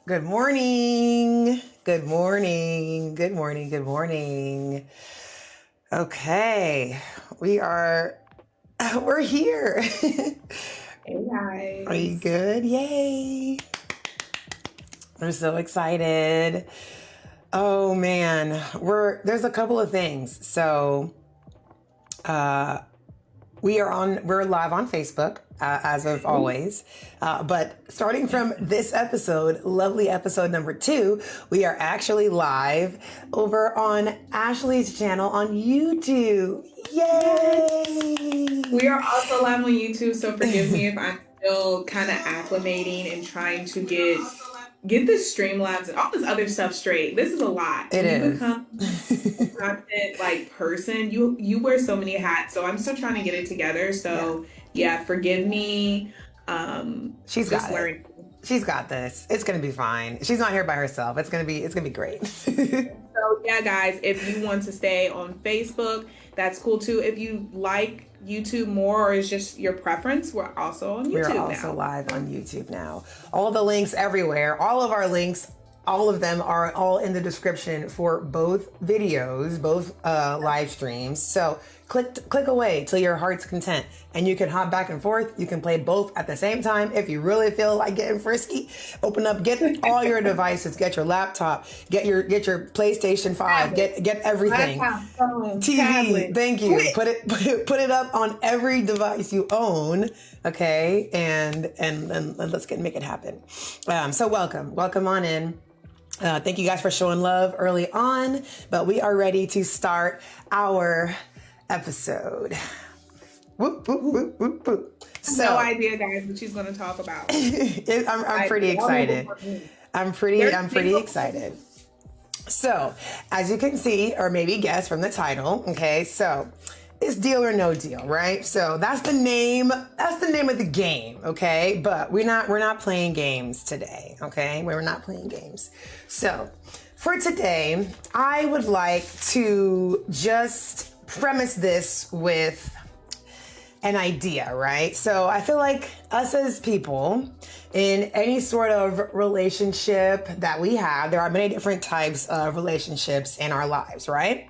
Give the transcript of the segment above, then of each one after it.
Good morning. Good morning. Good morning. Good morning. Okay, we're here. Hey Are you guys. good? Yay. We're so excited. Oh man, there's a couple of things. So, we're live on Facebook, as of always. But starting from this episode, lovely episode number 2, we are actually live over on Ashley's channel on YouTube. Yay! We are also live on YouTube, so forgive me if I'm still kind of acclimating and trying to get the Streamlabs and all this other stuff straight. This is a lot. It is. You become a content person. You wear so many hats, so I'm still trying to get it together. So yeah, forgive me. She's got it. She's got this. It's gonna be fine. She's not here by herself. It's gonna be great. So yeah, guys, if you want to stay on Facebook, that's cool too. If you like YouTube more or is just your preference, we're also on YouTube now. We're also live on YouTube now. All the links everywhere. All of our links, all of them are all in the description for both videos, both live streams. So click away till your heart's content, and you can hop back and forth. You can play both at the same time if you really feel like getting frisky. Open up, get all your devices, get your laptop, get your PlayStation 5, get everything. Phone, TV, tablet. thank you. Put it up on every device you own, okay? And let's make it happen. So welcome on in. Thank you guys for showing love early on, but we are ready to start our episode. Whoop, whoop, whoop, whoop, whoop. So, no idea, guys, what she's going to talk about. I'm pretty excited. I'm pretty excited. So, as you can see, or maybe guess from the title, okay, so it's deal or no deal, right? So that's the name of the game, okay? But we're not playing games today, okay? We're not playing games. So for today, I would like to just premise this with an idea, right? So I feel like us as people in any sort of relationship that we have, there are many different types of relationships in our lives, right?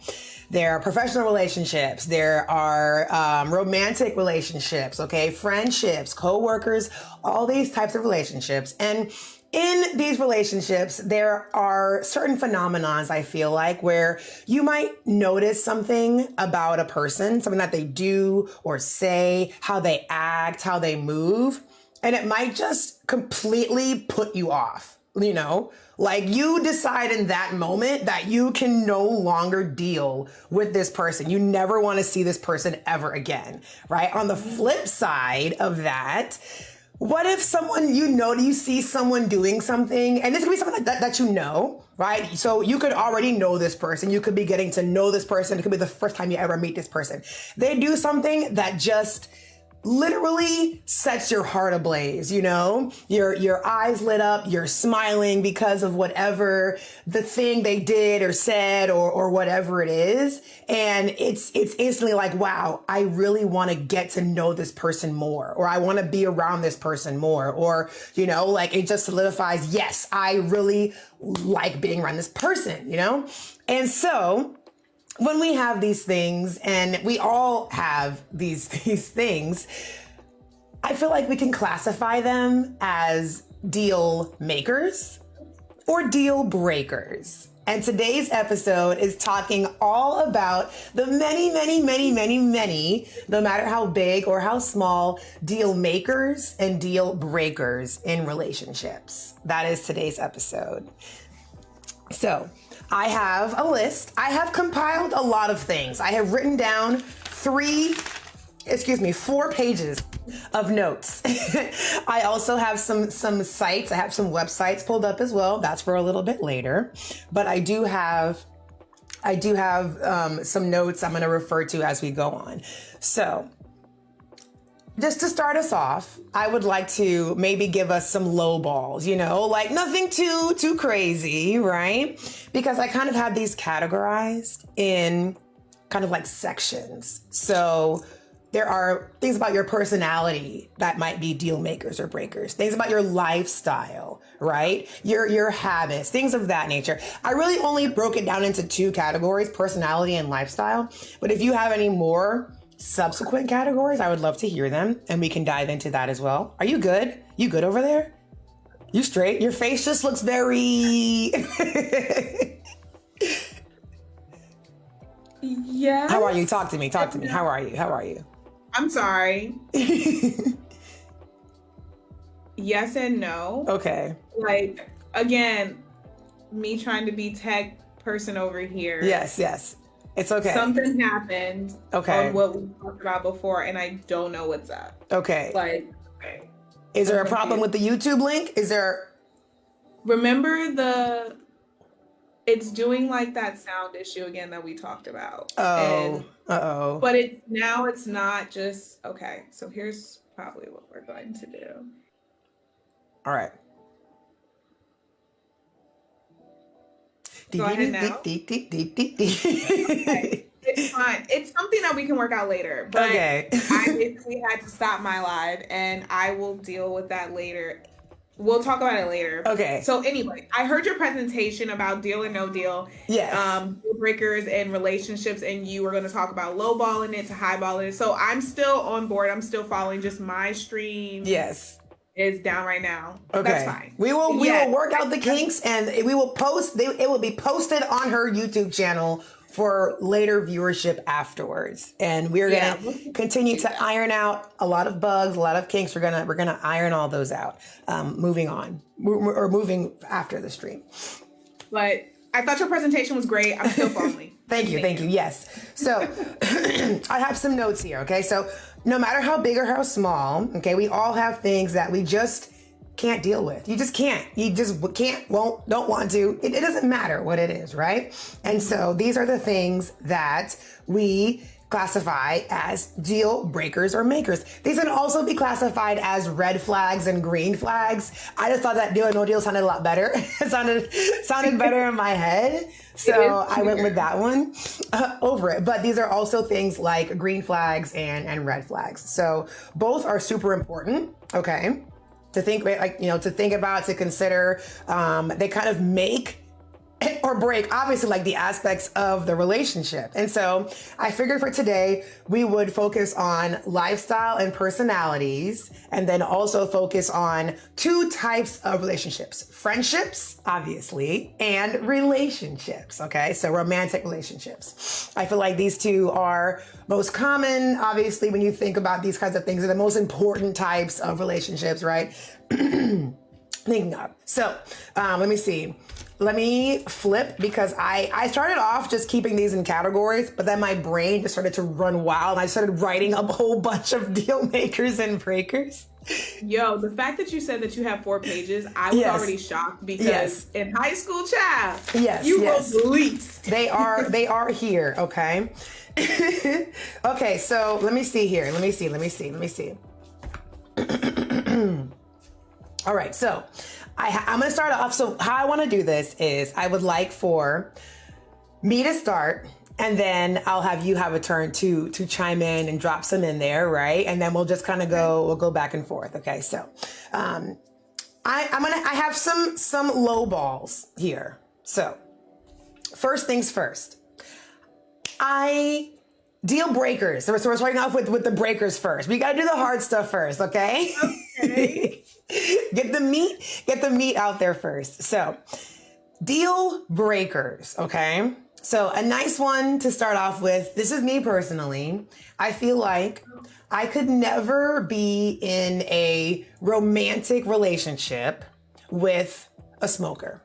There are professional relationships, there are romantic relationships, okay, friendships, co-workers, all these types of relationships. And in these relationships, there are certain phenomenons, I feel like, where you might notice something about a person, something that they do or say, how they act, how they move, and it might just completely put you off, you know? Like you decide in that moment that you can no longer deal with this person. You never want to see this person ever again, right? On the flip side of that, what if someone, you see someone doing something, and this could be something like that you know, right? So you could already know this person. You could be getting to know this person. It could be the first time you ever meet this person. They do something that just literally sets your heart ablaze, you know, your eyes lit up, you're smiling because of whatever the thing they did or said or whatever it is. And it's instantly like, wow, I really want to get to know this person more, or I want to be around this person more, or, you know, like it just solidifies, yes, I really like being around this person, you know? And so when we have these things, and we all have these things, I feel like we can classify them as deal makers or deal breakers. And today's episode is talking all about the many, no matter how big or how small, deal makers and deal breakers in relationships. That is today's episode. So I have a list. I have compiled a lot of things. I have written down 4 pages of notes. I also have some sites. I have some websites pulled up as well. That's for a little bit later. But I do have some notes I'm going to refer to as we go on. So just to start us off, I would like to maybe give us some low balls, you know, like nothing too crazy, right? Because I kind of have these categorized in kind of like sections. So there are things about your personality that might be deal makers or breakers, things about your lifestyle right? Your habits, things of that nature. I really only broke it down into 2 categories, personality and lifestyle. But if you have any more subsequent categories, I would love to hear them, and we can dive into that as well. Are you good? You good over there? You straight? Your face just looks very... Yes. How are you? Talk to me. Talk to me. How are you? How are you? I'm sorry. Yes and no. Okay. Like, again, me trying to be tech person over here. Yes, yes. It's okay. Something happened on what we talked about before, and I don't know what's up. Okay. Like, okay. Is there a problem with the YouTube link? Is there... Remember it's doing like that sound issue again that we talked about. Uh-oh. But it's not just, okay, so here's probably what we're going to do. All right. Go ahead now. Okay, it's fine. It's something that we can work out later. But okay. I basically had to stop my live, and I will deal with that later. We'll talk about it later. Okay. So anyway, I heard your presentation about deal or no deal. Yes. Deal breakers and relationships, and you were going to talk about lowballing it to highballing it. So I'm still on board. I'm still following. Just my stream. Yes. Is down right now. Okay. That's fine. We will work out the kinks, and we will post. It will be posted on her YouTube channel for later viewership afterwards. And we're gonna continue to iron out a lot of bugs, a lot of kinks. We're gonna iron all those out. Moving on, or moving after the stream. But I thought your presentation was great. I'm still following. Thank you. Yes. So I have some notes here. Okay. So no matter how big or how small, okay, we all have things that we just can't deal with. You just can't. You just can't, won't, don't want to. It doesn't matter what it is, right? And so these are the things that we classify as deal breakers or makers. These can also be classified as red flags and green flags. I just thought that deal or no deal sounded a lot better. It sounded better in my head. So I went with that one over it. But these are also things like green flags and red flags. So both are super important, okay? To think, to think about, to consider. They kind of make or break, obviously, like the aspects of the relationship. And so I figured for today, we would focus on lifestyle and personalities, and then also focus on 2 types of relationships: friendships, obviously, and relationships. Okay. So romantic relationships. I feel like these 2 are most common, obviously, when you think about these kinds of things, are the most important types of relationships, right? Thinking of. So, let me see. Let me flip, because I started off just keeping these in categories, but then my brain just started to run wild, and I started writing a whole bunch of deal makers and breakers. Yo, the fact that you said that you have 4 pages, I was already shocked, because in high school, child, you wrote the least. They are here, okay? Okay, so let me see here. Let me see. All right, so I'm going to start off. So how I want to do this is I would like for me to start, and then I'll have you have a turn to chime in and drop some in there, right? And then we'll just kind of we'll go back and forth. Okay. So, I have some low balls here. So first things first, deal breakers. So we're starting off with the breakers first. We got to do the hard stuff first. Okay. Okay. Get the meat out there first. So, deal breakers, okay? So, a nice one to start off with. This is me personally. I feel like I could never be in a romantic relationship with a smoker.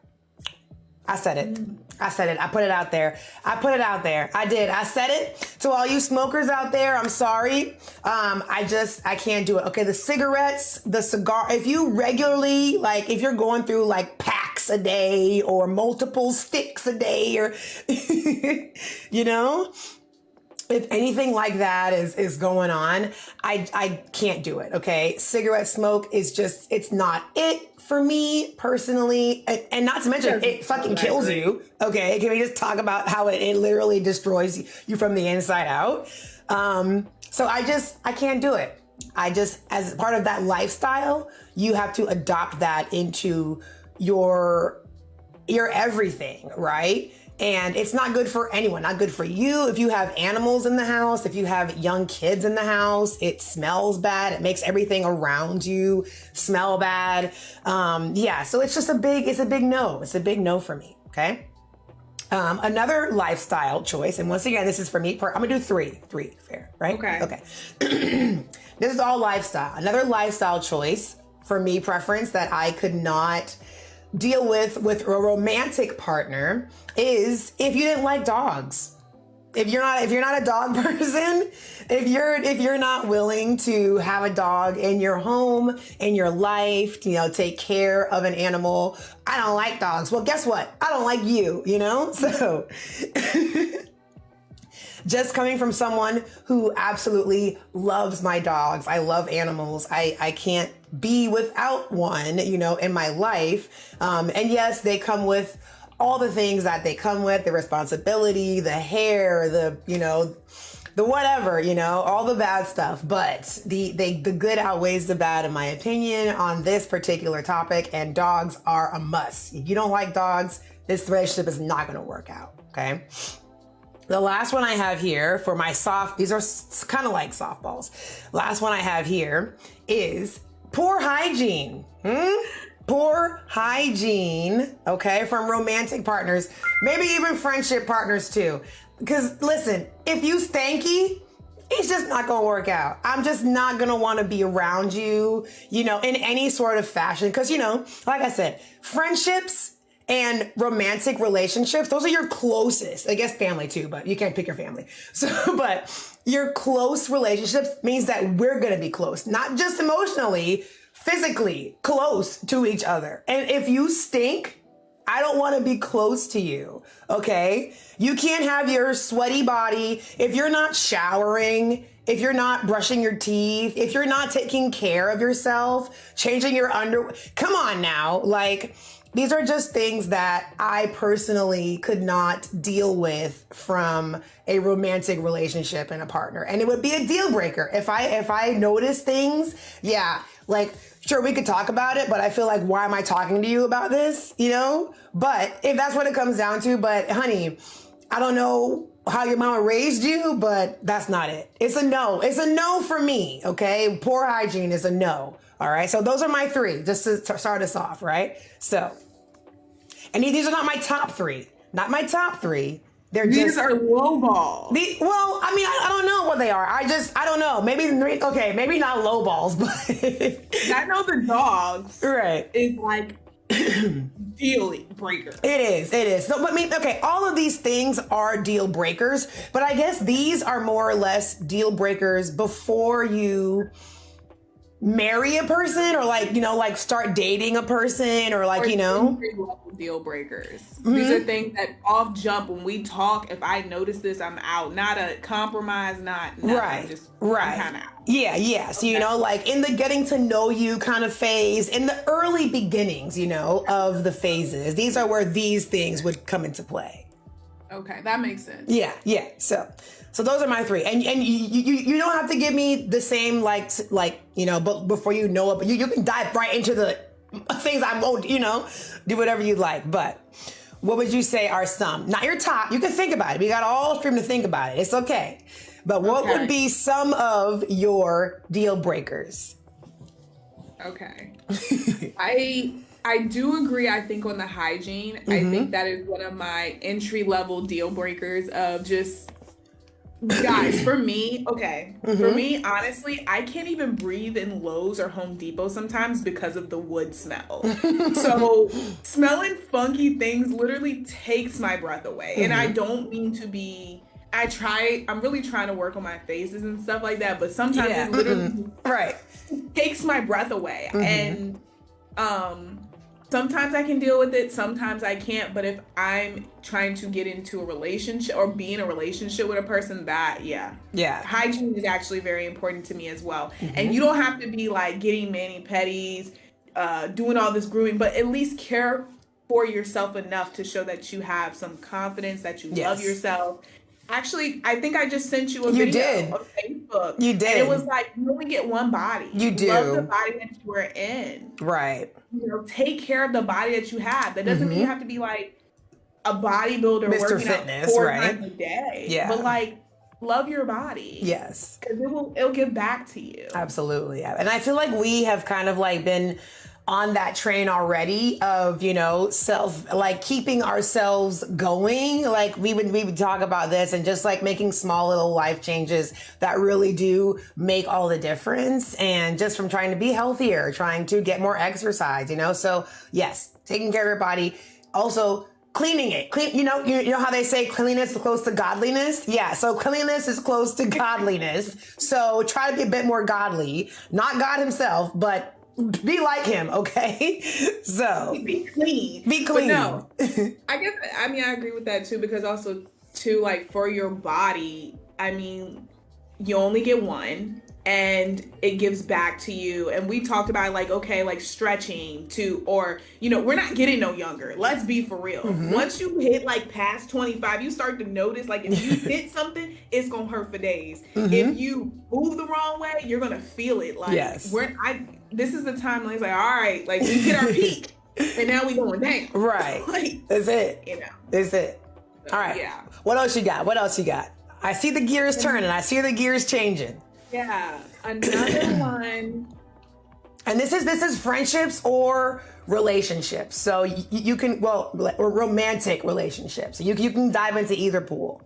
I said it. I put it out there. I did. I said it to all you smokers out there. I'm sorry. I can't do it. Okay. The cigarettes, the cigar, if you regularly, like if you're going through like packs a day or multiple sticks a day, or, if anything like that is going on, I can't do it. Okay. Cigarette smoke is just, it's not it for me personally. And not to mention, it fucking kills you. Okay. Can we just talk about how it literally destroys you from the inside out? So I can't do it. as part of that lifestyle, you have to adopt that into your everything, right? And it's not good for anyone, not good for you. If you have animals in the house, if you have young kids in the house, it smells bad. It makes everything around you smell bad. So it's just a big no. It's a big no for me, okay? Another lifestyle choice, and once again, this is for me, I'm gonna do three, fair, right? Okay. This is all lifestyle. Another lifestyle choice for me, preference that I could not deal with a romantic partner is if you didn't like dogs. If you're not a dog person, if you're not willing to have a dog in your home, in your life, take care of an animal. I don't like dogs. Well, guess what? I don't like you, So just coming from someone who absolutely loves my dogs. I love animals. I can't be without one, in my life. And yes, they come with all the things that they come with, the responsibility, the hair, the whatever, all the bad stuff. But the good outweighs the bad, in my opinion, on this particular topic. And dogs are a must. If you don't like dogs, this relationship is not going to work out. Okay. The last one I have here for my these are kind of like softballs. Last one I have here is poor hygiene. Poor hygiene, okay, from romantic partners, maybe even friendship partners too. Because listen, if you stanky, it's just not gonna work out. I'm just not gonna wanna be around you, in any sort of fashion. Because, like I said, friendships and romantic relationships, those are your closest, I guess family too, but you can't pick your family. So, but your close relationships means that we're gonna be close, not just emotionally, physically close to each other. And if you stink, I don't want to be close to you. Okay. You can't have your sweaty body if you're not showering, if you're not brushing your teeth, if you're not taking care of yourself, changing your underwear. Come on now. These are just things that I personally could not deal with from a romantic relationship and a partner. And it would be a deal breaker. If I notice things, sure, we could talk about it, but I feel like, why am I talking to you about this? But if that's what it comes down to, but honey, I don't know how your mama raised you, but that's not it. It's a no. It's a no for me. Okay. Poor hygiene is a no. All right. So those are my three, just to start us off. Right. So, and these are not my top three, These are low balls. I don't know what they are. I don't know. Maybe not low balls, but I know the dogs. Right. Is deal breaker. It is. So, all of these things are deal breakers, but I guess these are more or less deal breakers before you marry a person, or start dating a person, or deal breakers. Mm-hmm. These are things that off jump when we talk. If I notice this, I'm out. Not a compromise. Not right. I'm kind of out. Yeah. So okay. In the getting to know you kind of phase, in the early beginnings, of the phases, these are where these things would come into play. Okay, that makes sense. Yeah. So those are my three, and you don't have to give me the same but before you know it, but you can dive right into the things I won't, do whatever you like. But what would you say are some, not your top? You can think about it. We got all stream to think about it. It's okay. But what would be some of your deal breakers? Okay. I do agree, I think, on the hygiene. Mm-hmm. I think that is one of my entry-level deal breakers of just, guys, for me, honestly, I can't even breathe in Lowe's or Home Depot sometimes because of the wood smell. So smelling funky things literally takes my breath away. Mm-hmm. And I don't mean to be... I'm really trying to work on my faces and stuff like that, but sometimes it literally takes my breath away. Mm-hmm. And sometimes I can deal with it, sometimes I can't. But if I'm trying to get into a relationship or be in a relationship with a person, hygiene is actually very important to me as well. Mm-hmm. And you don't have to be getting mani-pedis, doing all this grooming, but at least care for yourself enough to show that you have some confidence, that you love yourself. Actually, I think I just sent you a video on Facebook. You did. And it was like, you only get one body. You do. Love the body that you are in. Right. You know, take care of the body that you have. That doesn't mean you have to be like a bodybuilder Mr. working Fitness, out 4 right? times a day. Yeah. But like, love your body. Yes. Because it'll give back to you. Absolutely. And I feel like we have kind of like been on that train already of, you know, keeping ourselves going. Like we would talk about this and just like making small little life changes that really do make all the difference. And just from trying to be healthier, trying to get more exercise, you know? So yes, taking care of your body. Also, cleaning it. You know how they say cleanliness is close to godliness? Yeah, so cleanliness is close to godliness. So try to be a bit more godly. Not God himself, but be like him, okay? So be clean. Be clean. But no, I agree with that too, because also too, like for your body, I mean, you only get one. And it gives back to you. And we talked about like, okay, like stretching or, you know, we're not getting no younger. Let's be for real. Mm-hmm. Once you hit like past 25, you start to notice like if you hit something, it's going to hurt for days. Mm-hmm. If you move the wrong way, you're going to feel it. Like this is the time when it's like, all right, like we hit our peak and now we going down. Right. Like, that's it. You know. That's it. So, all right. Yeah. What else you got? I see the gears turning. I see the gears changing. Yeah, another one. And this is friendships or relationships. So you can, or romantic relationships. You can dive into either pool.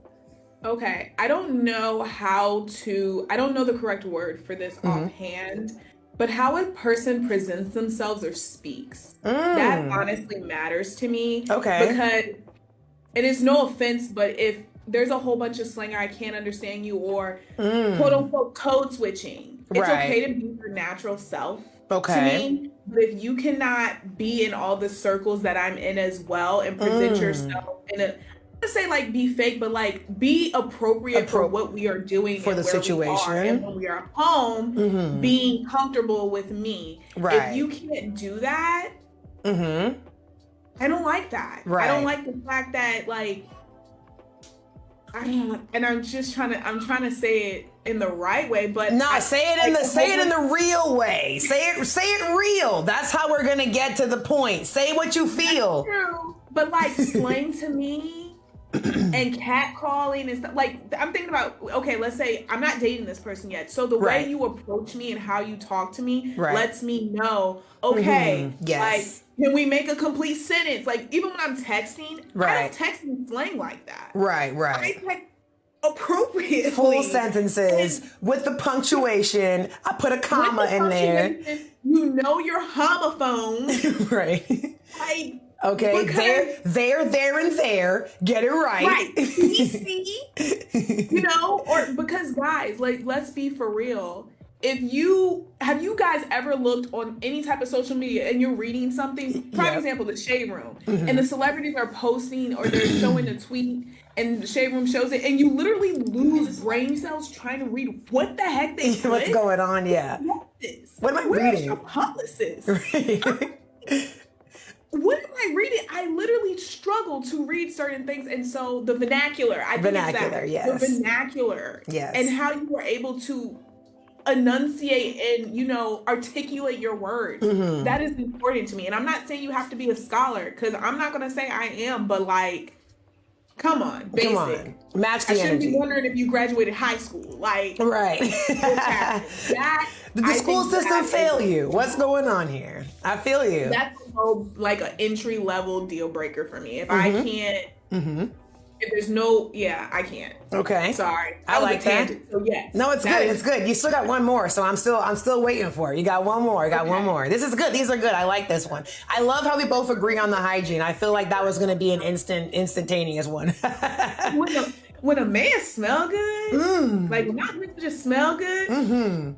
Okay. I don't know the correct word for this offhand, but how a person presents themselves or speaks. That honestly matters to me. Okay. Because, and it's no offense, but if there's a whole bunch of slang I can't understand you or quote unquote code switching. It's okay to be your natural self to me. But if you cannot be in all the circles that I'm in as well and present yourself in let's say like be fake, but like be appropriate for what we are doing for the situation. And when we are home, being comfortable with me. Right. If you can't do that, I don't like that. Right. I don't like the fact that like, and I'm trying to say it in the right way, but say it in the real way. Say it real. That's how we're gonna get to the point. Say what you feel. But like slang to me and catcalling and stuff, like I'm thinking about, okay, let's say I'm not dating this person yet. So the way you approach me and how you talk to me lets me know, okay, like, can we make a complete sentence? Like, even when I'm texting, I don't text in slang like that. Right. I text appropriately. Full sentences with the punctuation. I put a comma in there. You know your homophones. Right. Like, okay, there, and there. Get it right. Right. PC. You know, or because guys, like, let's be for real. Have you guys ever looked on any type of social media and you're reading something, prime example, the Shade Room, and the celebrities are posting or they're showing a tweet and the Shade Room shows it, and you literally lose brain cells trying to read what the heck they put? What's going on? Yeah. What am I reading? Where's your publicist? What am I reading? I literally struggle to read certain things. And so the vernacular, yes. The vernacular. Yes. And how you were able to enunciate and, you know, articulate your words. That is important to me. And I'm not saying you have to be a scholar, because I'm not going to say I am, but like, come on, basic. Come on. Match the energy. I shouldn't be wondering if you graduated high school. Like, right. Did the school system fail you? What's going on here? I feel you. That's like an entry level deal breaker for me. If I can't, if there's no, I can't. Okay. Sorry. I like that. So yes. No, it's good. It's good. You still got one more, so I'm still waiting for it. You got one more. One more. This is good. These are good. I like this one. I love how we both agree on the hygiene. I feel like that was going to be an instantaneous one. When a man smell good, like when not just smell good,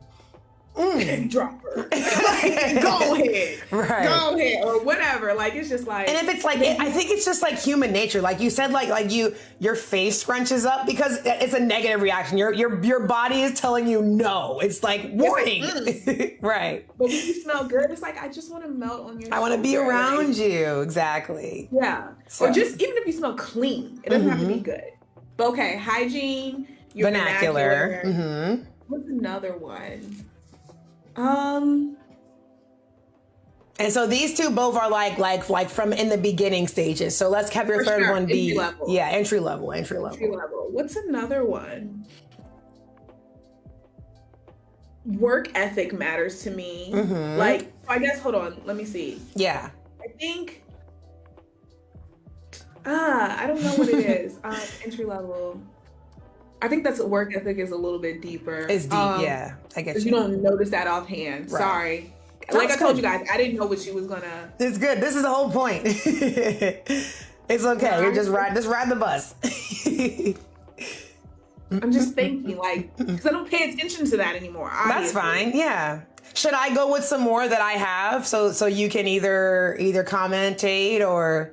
drop her. Like, go ahead. Right. Go ahead. Or whatever. Like, it's just like. And if it's like, I think it's just like human nature. Like you said, like your face scrunches up because it's a negative reaction. Your body is telling you no. It's like, warning. Right. But when you smell good, it's like, I just want to melt on your I want to be around you. Exactly. Yeah. So. Or just, even if you smell clean, it doesn't have to be good. Okay, hygiene, your vernacular. vernacular. What's another one? And so these two both are like from in the beginning stages. So let's have your third one be entry level. Yeah, entry level. What's another one? Work ethic matters to me. Like, I guess, hold on, let me see. Yeah. I think I don't know what it is. Entry level. I think that's work ethic is a little bit deeper. It's deep, yeah. I guess you don't notice that offhand. Right. Sorry. Like I told you guys, I didn't know what she was gonna. It's good. This is the whole point. It's okay. You're just ride the bus. I'm just thinking, like, because I don't pay attention to that anymore. Obviously. That's fine. Yeah. Should I go with some more that I have so you can either commentate or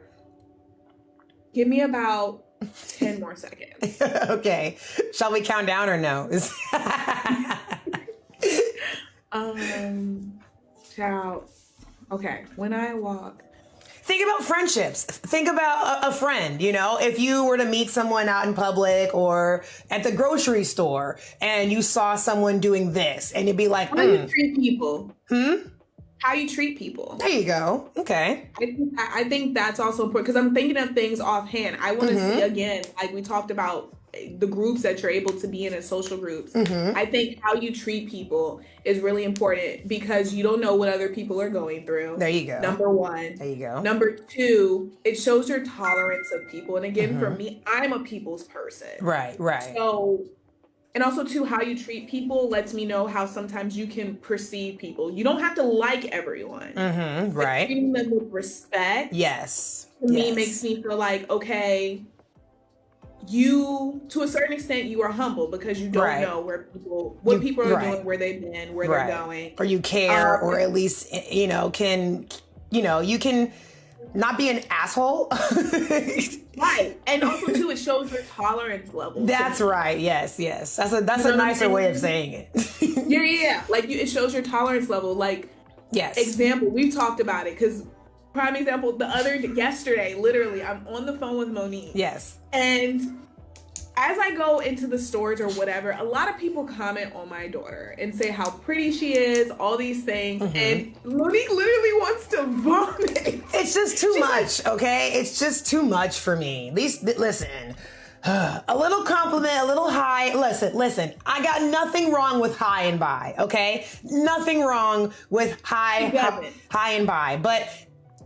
give me about 10 more seconds. Okay. Shall we count down or no? Child. Okay. When I walk. Think about friendships. Think about a friend, you know, if you were to meet someone out in public or at the grocery store and you saw someone doing this and you'd be like, how you treat people. How you treat people. There you go. Okay. I think that's also important because I'm thinking of things offhand. I want to see, again, like we talked about the groups that you're able to be in as social groups. I think how you treat people is really important because you don't know what other people are going through. There you go. Number one. There you go. Number two, it shows your tolerance of people. And again, for me, I'm a people's person. Right. So, and also too, how you treat people lets me know how sometimes you can perceive people. You don't have to like everyone. Right. Treating them with respect. Yes. To me makes me feel like, okay, you, to a certain extent, you are humble because you don't know what people are doing, where they've been, where they're going. Or you care, or at least, you know, you can not be an asshole. Right. And also too, it shows your tolerance level. That's right. Yes. That's a nicer way of saying it. Yeah. Like it shows your tolerance level. Like, yes. Example, we've talked about it because prime example, yesterday, literally, I'm on the phone with Monique. Yes. And as I go into the stores or whatever, a lot of people comment on my daughter and say how pretty she is, all these things. And Monique literally wants to vomit. It's just too much, okay? It's just too much for me. Listen, a little compliment, a little high. Listen, I got nothing wrong with high and by, okay? Nothing wrong with high and by. But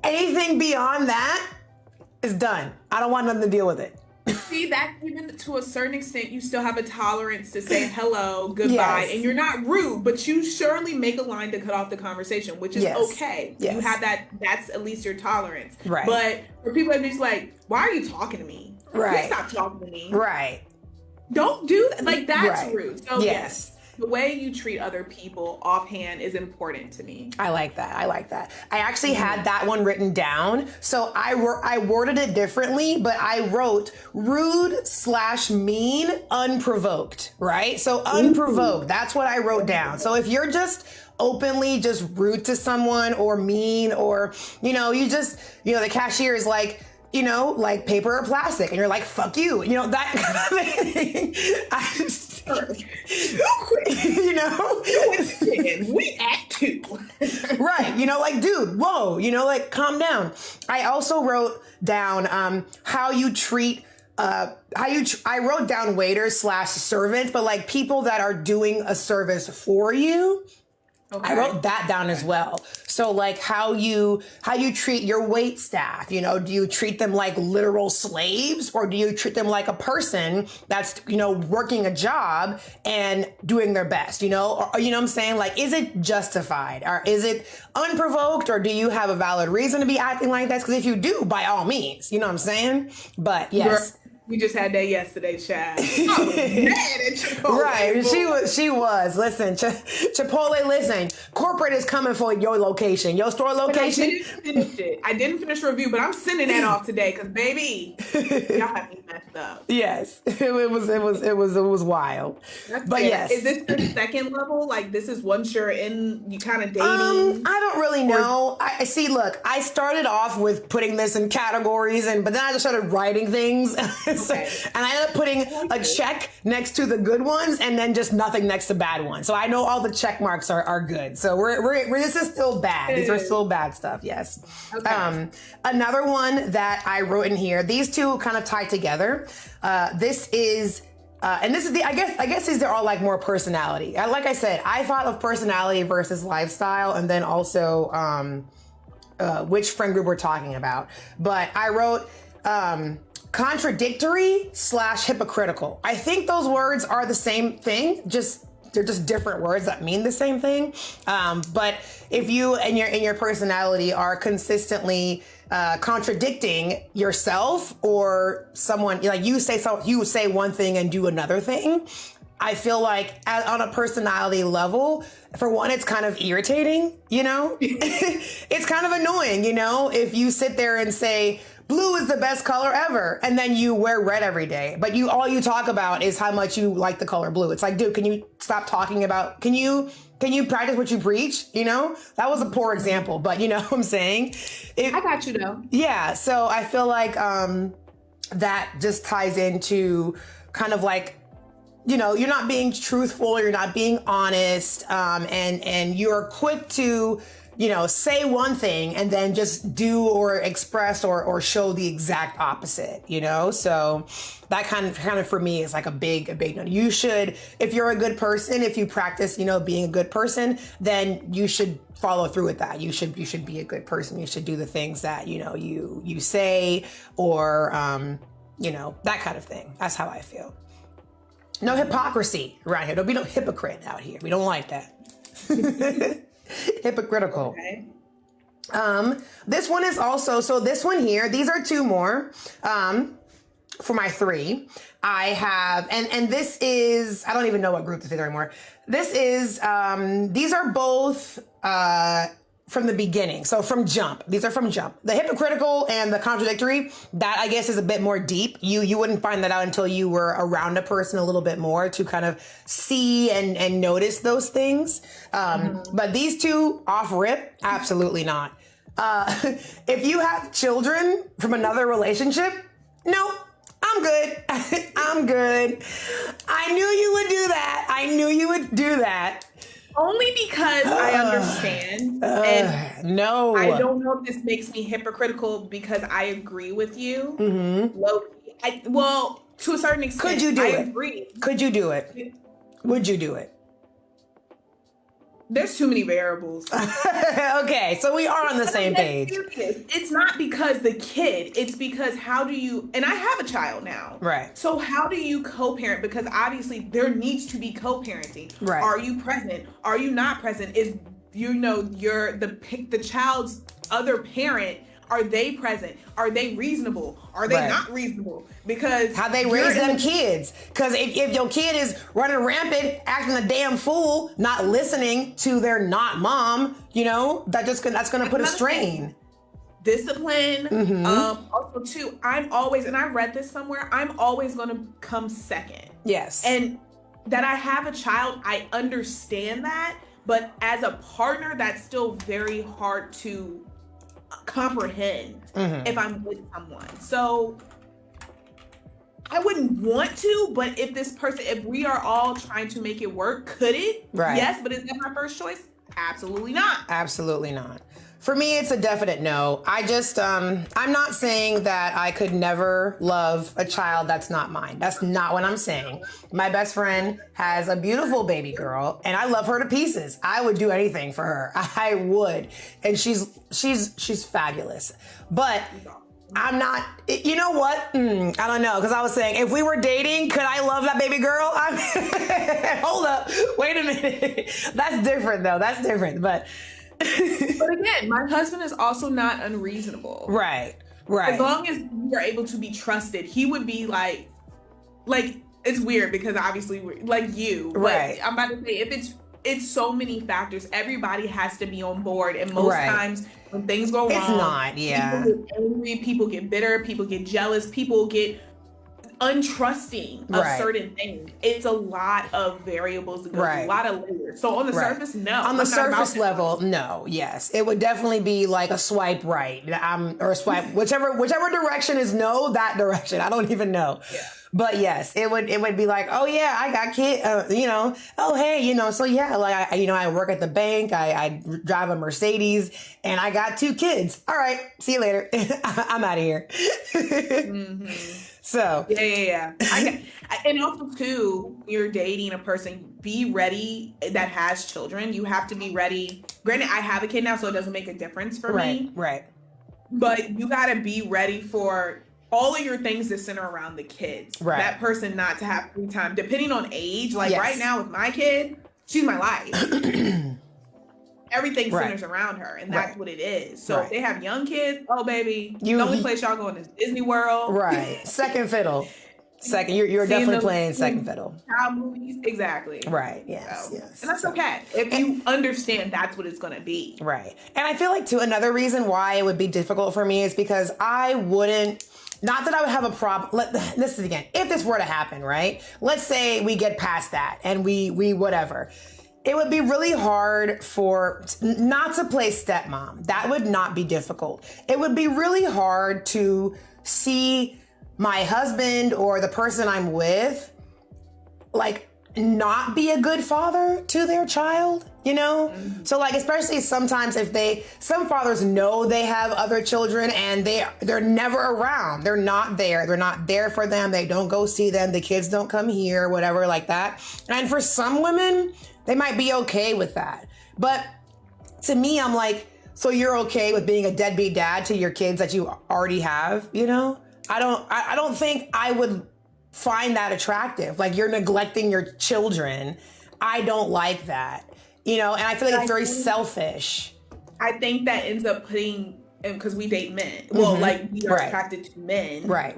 anything beyond that is done. I don't want nothing to deal with it. See, that even to a certain extent, you still have a tolerance to say hello, goodbye, and you're not rude, but you surely make a line to cut off the conversation, which is okay. Yes. You have that's at least your tolerance. Right. But for people that are just like, why are you talking to me? Right. Please stop talking to me. Right. Don't do that. Like, that's rude. So, yes. The way you treat other people offhand is important to me. I like that. I actually had that one written down. So I worded it differently, but I wrote rude/mean unprovoked, right? So unprovoked, that's what I wrote down. So if you're just openly just rude to someone or mean or, the cashier is like, like paper or plastic. And you're like, fuck you. That kind of thing. I just, we act too. Right. Like, dude, whoa, calm down. I also wrote down how you treat I wrote down waiters/servants, but like people that are doing a service for you. Okay. I wrote that down as well. So like how you treat your wait staff, do you treat them like literal slaves or do you treat them like a person that's, working a job and doing their best, or, you know what I'm saying? Like, is it justified or is it unprovoked or do you have a valid reason to be acting like that? Because if you do, by all means, you know what I'm saying? But yes. We just had that yesterday, child. I was mad at Chipotle. Right, she was. Listen, Chipotle, listen. Corporate is coming for your location, your store location. I didn't finish it. I didn't finish the review, but I'm sending that off today because, baby, y'all have me messed up. Yes, it was wild. But yes, is this the second level? Like this is once you're in, you kind of dating. I don't really know. I see. Look, I started off with putting this in categories, but then I just started writing things. And I ended up putting a check next to the good ones and then just nothing next to bad ones. So I know all the check marks are good. So this is still bad. These are still bad stuff. Yes. Okay. Another one that I wrote in here, these two kind of tie together. This is, and this is I guess these are all like more personality. Like I said, I thought of personality versus lifestyle, and then also, which friend group we're talking about. But I wrote, contradictory / hypocritical. I think those words are the same thing, they're just different words that mean the same thing. But if you and your personality are consistently contradicting yourself or someone, like you say one thing and do another thing, I feel like on a personality level, for one, it's kind of irritating, it's kind of annoying, if you sit there and say, blue is the best color ever, and then you wear red every day, but all you talk about is how much you like the color blue. It's like, dude, can you stop talking about, can you practice what you preach? That was a poor example, but you know what I'm saying? I got you though. Yeah. So I feel like, that just ties into kind of like, you're not being truthful, you're not being honest, and you're quick to, say one thing and then just do or express or show the exact opposite, So that kind of for me is like a big no. You should, if you're a good person, if you practice, being a good person, then you should follow through with that. You should be a good person. You should do the things that, you say or, that kind of thing. That's how I feel. No hypocrisy around here. Don't be no hypocrite out here. We don't like that. Hypocritical. Okay. This one is also, so this one here, these are two more, for my 3. I have, and this is, I don't even know what group this is anymore. This is, these are both, from the beginning. So from jump, these are from jump. The hypocritical and the contradictory, that I guess is a bit more deep. You wouldn't find that out until you were around a person a little bit more to kind of see and notice those things. But these two off rip, absolutely not. If you have children from another relationship, no, I'm good. I'm good. I knew you would do that. Only because I understand. And no. I don't know if this makes me hypocritical because I agree with you. Mm-hmm. Well, to a certain extent, could you do I it? agree. Could you do it? Would you do it? There's too many variables. Okay, so we are on the same page. It's not because the kid, it's because how do you, and I have a child now. Right. So how do you co-parent? Because obviously there needs to be co-parenting. Right. Are you present? Are you not present? Is, the child's other parent, are they present? Are they reasonable? Are they not reasonable? Because how they raise them kids. Because if your kid is running rampant, acting a damn fool, not listening to their not mom, that's going to put a strain. Discipline. Also too, I'm always, and I read this somewhere, I'm always going to come second. Yes. And that I have a child, I understand that. But as a partner, that's still very hard to comprehend if I'm with someone. So I wouldn't want to, but if we are all trying to make it work, could it? Right. Yes, but is that my first choice? Absolutely not. Absolutely not. For me, it's a definite no. I just, I'm not saying that I could never love a child that's not mine. That's not what I'm saying. My best friend has a beautiful baby girl and I love her to pieces. I would do anything for her. I would. And she's fabulous. But I'm not, you know what? I don't know. Cause I was saying, if we were dating, could I love that baby girl? Hold up. Wait a minute. That's different though. That's different. But again, my husband is also not unreasonable. Right. As long as we are able to be trusted, he would be like it's weird because obviously we're like you. Right. But I'm about to say, if it's so many factors, everybody has to be on board. And most times when things go wrong, it's not, people get angry, people get bitter, people get jealous, people get untrusting of certain things. It's a lot of variables to go through, a lot of layers. So on the surface, no. On the surface level, no. Yes, it would definitely be like a swipe right, or a swipe whichever direction is no, that direction. I don't even know. Yeah. But yes, it would be like, oh yeah, I got kids, oh hey, so yeah, like I work at the bank, I drive a Mercedes, and I got 2 kids. All right, see you later. I'm out of here. So yeah. And also too, you're dating a person, be ready that has children. You have to be ready. Granted, I have a kid now, so it doesn't make a difference for me. Right. But you gotta be ready for all of your things that center around the kids. Right. That person not to have free time, depending on age. Like right now with my kid, she's my life. Everything centers around her, and that's what it is. So if they have young kids, oh baby, the only place y'all going is Disney World. Right. Second fiddle. You're definitely playing second fiddle. Child movies, exactly. Right. Yes. Yes. And that's okay if you understand that's what it's going to be. Right. And I feel like too, another reason why it would be difficult for me is because I wouldn't. Not that I would have a problem. This is again, if this were to happen, right? Let's say we get past that and we whatever. It would be really hard not to play stepmom. That would not be difficult. It would be really hard to see my husband or the person I'm with, like, not be a good father to their child, Mm-hmm. So like, especially sometimes some fathers know they have other children and they're never around. They're not there. They're not there for them. They don't go see them. The kids don't come here, whatever like that. And for some women, they might be okay with that. But to me, I'm like, so you're okay with being a deadbeat dad to your kids that you already have, I don't think I would find that attractive. Like, you're neglecting your children. I don't like that. And I feel like it's very selfish. I think that ends up because we date men. Well, like, we are attracted to men. Right.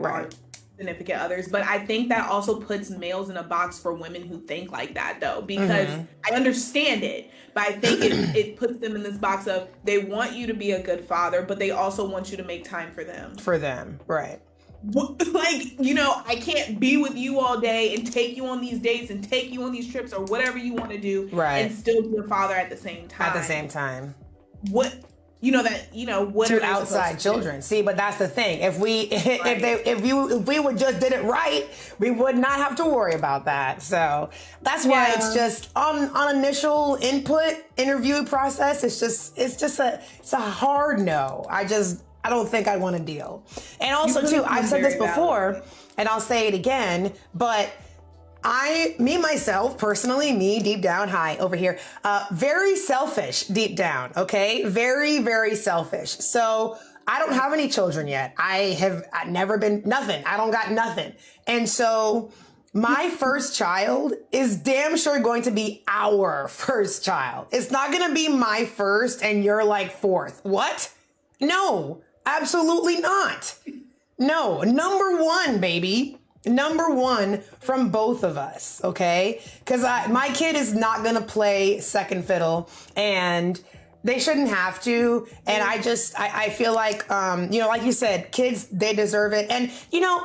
Significant others. But I think that also puts males in a box for women who think like that, though, because I understand it. But I think it puts them in this box of they want you to be a good father, but they also want you to make time for them. Right. Like, I can't be with you all day and take you on these dates and take you on these trips or whatever you want to do, and still be a father at the same time. What to outside children. See, but that's the thing. If we would just did it right, we would not have to worry about that. So that's why it's just on initial interview process. It's a hard no. I don't think I want to deal. And also too, I've said this before and I'll say it again, but myself, personally, me deep down, hi over here, very selfish deep down. Okay. Very, very selfish. So I don't have any children yet. I've never been nothing. I don't got nothing. And so my first child is damn sure going to be our first child. It's not going to be my first and you're like fourth. What? No. Absolutely not. No, number 1, baby. Number 1 from both of us, okay? Because my kid is not going to play second fiddle, and they shouldn't have to. And I feel like, like you said, kids, they deserve it. And,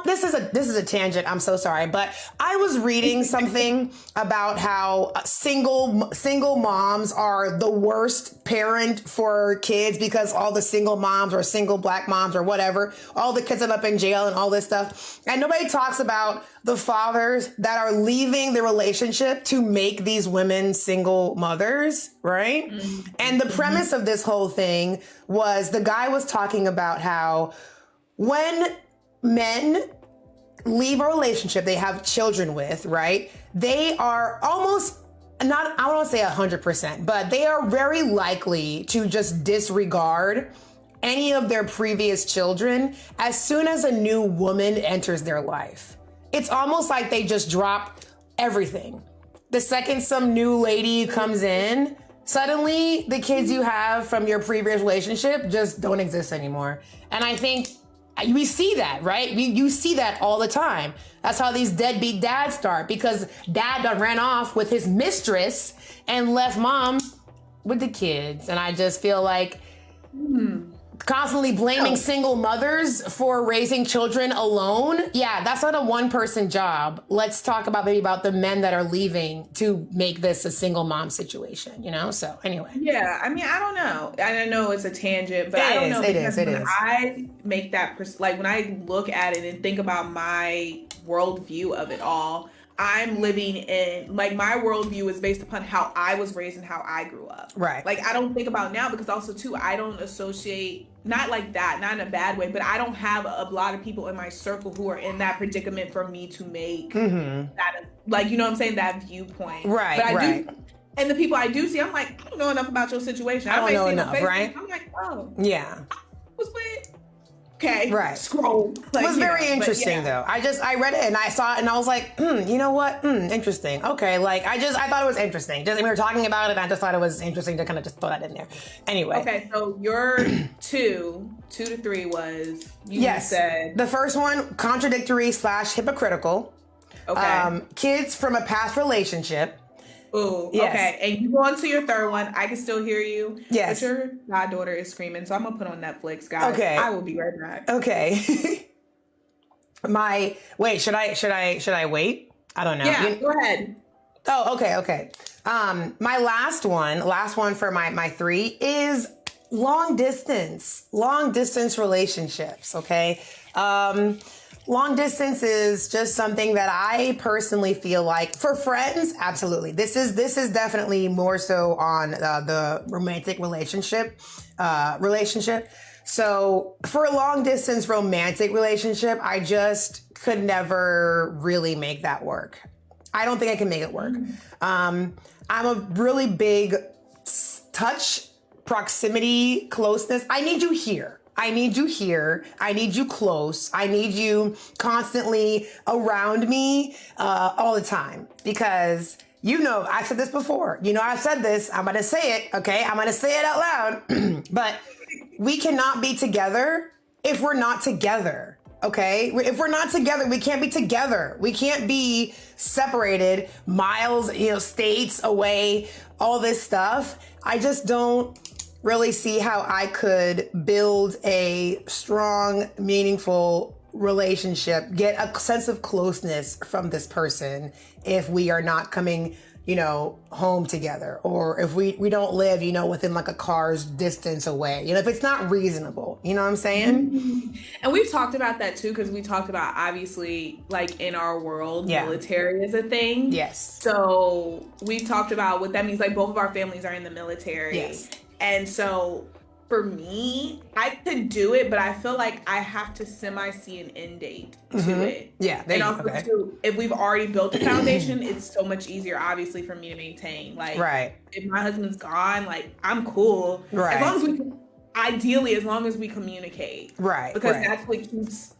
this is a tangent. I'm so sorry. But I was reading something about how single moms are the worst parent for kids because all the single moms or single black moms or whatever, all the kids end up in jail and all this stuff. And nobody talks about the fathers that are leaving the relationship to make these women single mothers, right? Mm-hmm. And the premise of this whole thing was the guy was talking about how when men leave a relationship they have children with, right? They are almost not, I don't want to say 100%, but they are very likely to just disregard any of their previous children as soon as a new woman enters their life. It's almost like they just drop everything. The second some new lady comes in, suddenly the kids you have from your previous relationship just don't exist anymore. And I think we see that, right? You see that all the time. That's how these deadbeat dads start, because dad done ran off with his mistress and left mom with the kids. And I just feel like, constantly blaming single mothers for raising children alone. Yeah, that's not a one-person job. Let's talk about the men that are leaving to make this a single mom situation, you know? So anyway. Yeah, I mean, I don't know. I know it's a tangent, but I don't know. It is. I make that, like when I look at it and think about my worldview of it all, I'm living in, like, my worldview is based upon how I was raised and how I grew up. Right. Like, I don't think about now because also, too, I don't associate, not like that, not in a bad way, but I don't have a lot of people in my circle who are in that predicament for me to make that, like, you know what I'm saying, that viewpoint. Right, but I right. do, and the people I do see, I'm like, I don't know enough about your situation. I don't know enough, right? I'm like, oh. Yeah. What's with? Okay. Right. Scroll. Like, it was very interesting though. I read it and I saw it and I was like, you know what? Interesting. Okay. Like I thought it was interesting. Just we were talking about it. And I just thought it was interesting to kind of just throw that in there. Anyway. Okay. So your two to three was, you said. The first one, contradictory / hypocritical. Okay. Kids from a past relationship. Ooh, yes. Okay. And you go on to your third one. I can still hear you. Yes. But your goddaughter is screaming, so I'm gonna put on Netflix, guys. Okay. I will be right back. Okay. Should I wait? I don't know. Yeah, go ahead. Oh, okay. My last one for my three is long distance relationships. Okay. Long distance is just something that I personally feel like for friends, absolutely. This is definitely more so on the romantic relationship. So for a long distance romantic relationship, I just could never really make that work. I don't think I can make it work. I'm a really big touch, proximity, closeness. I need you here. I need you here. I need you close. I need you constantly around me all the time. Because, you know, I've said this before. You know, I've said this. I'm going to say it. Okay. I'm going to say it out loud. But we cannot be together if we're not together. Okay. If we're not together, we can't be together. We can't be separated miles, states away, all this stuff. I just don't really see how I could build a strong, meaningful relationship, get a sense of closeness from this person if we are not coming, home together, or if we don't live, within like a car's distance away, if it's not reasonable, you know what I'm saying? And we've talked about that too, because we talked about, obviously, like in our world, military is a thing. Yes. So we've talked about what that means. Like both of our families are in the military. Yes. And so for me, I could do it, but I feel like I have to see an end date to it. Yeah. And also too, if we've already built a foundation, it's so much easier, obviously, for me to maintain. Like, if my husband's gone, like, I'm cool. Right. As long as we communicate. Right. Because that's what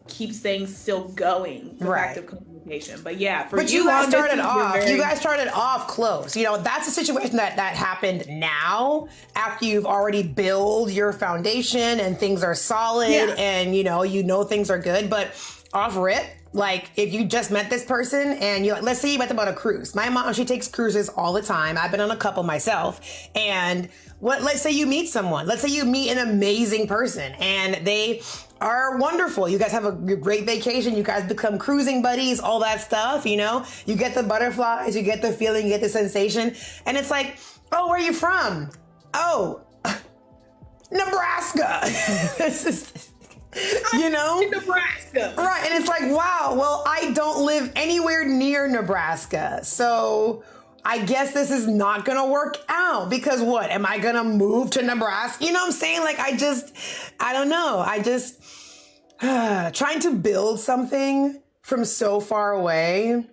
keeps things still going. The fact of communication. But yeah, you guys started off close. That's a situation that happened now after you've already built your foundation and things are solid and things are good. But off rip, like if you just met this person and let's say you met them on a cruise. My mom, she takes cruises all the time. I've been on a couple myself. And let's say you meet someone. Let's say you meet an amazing person and they are wonderful. You guys have a great vacation. You guys become cruising buddies, all that stuff, You get the butterflies, you get the feeling, you get the sensation. And it's like, oh, where are you from? Oh, Nebraska. Nebraska. Right. And it's like, wow, well, I don't live anywhere near Nebraska. So I guess this is not going to work out because what? Am I going to move to Nebraska? You know what I'm saying? Like, I don't know. Trying to build something from so far away.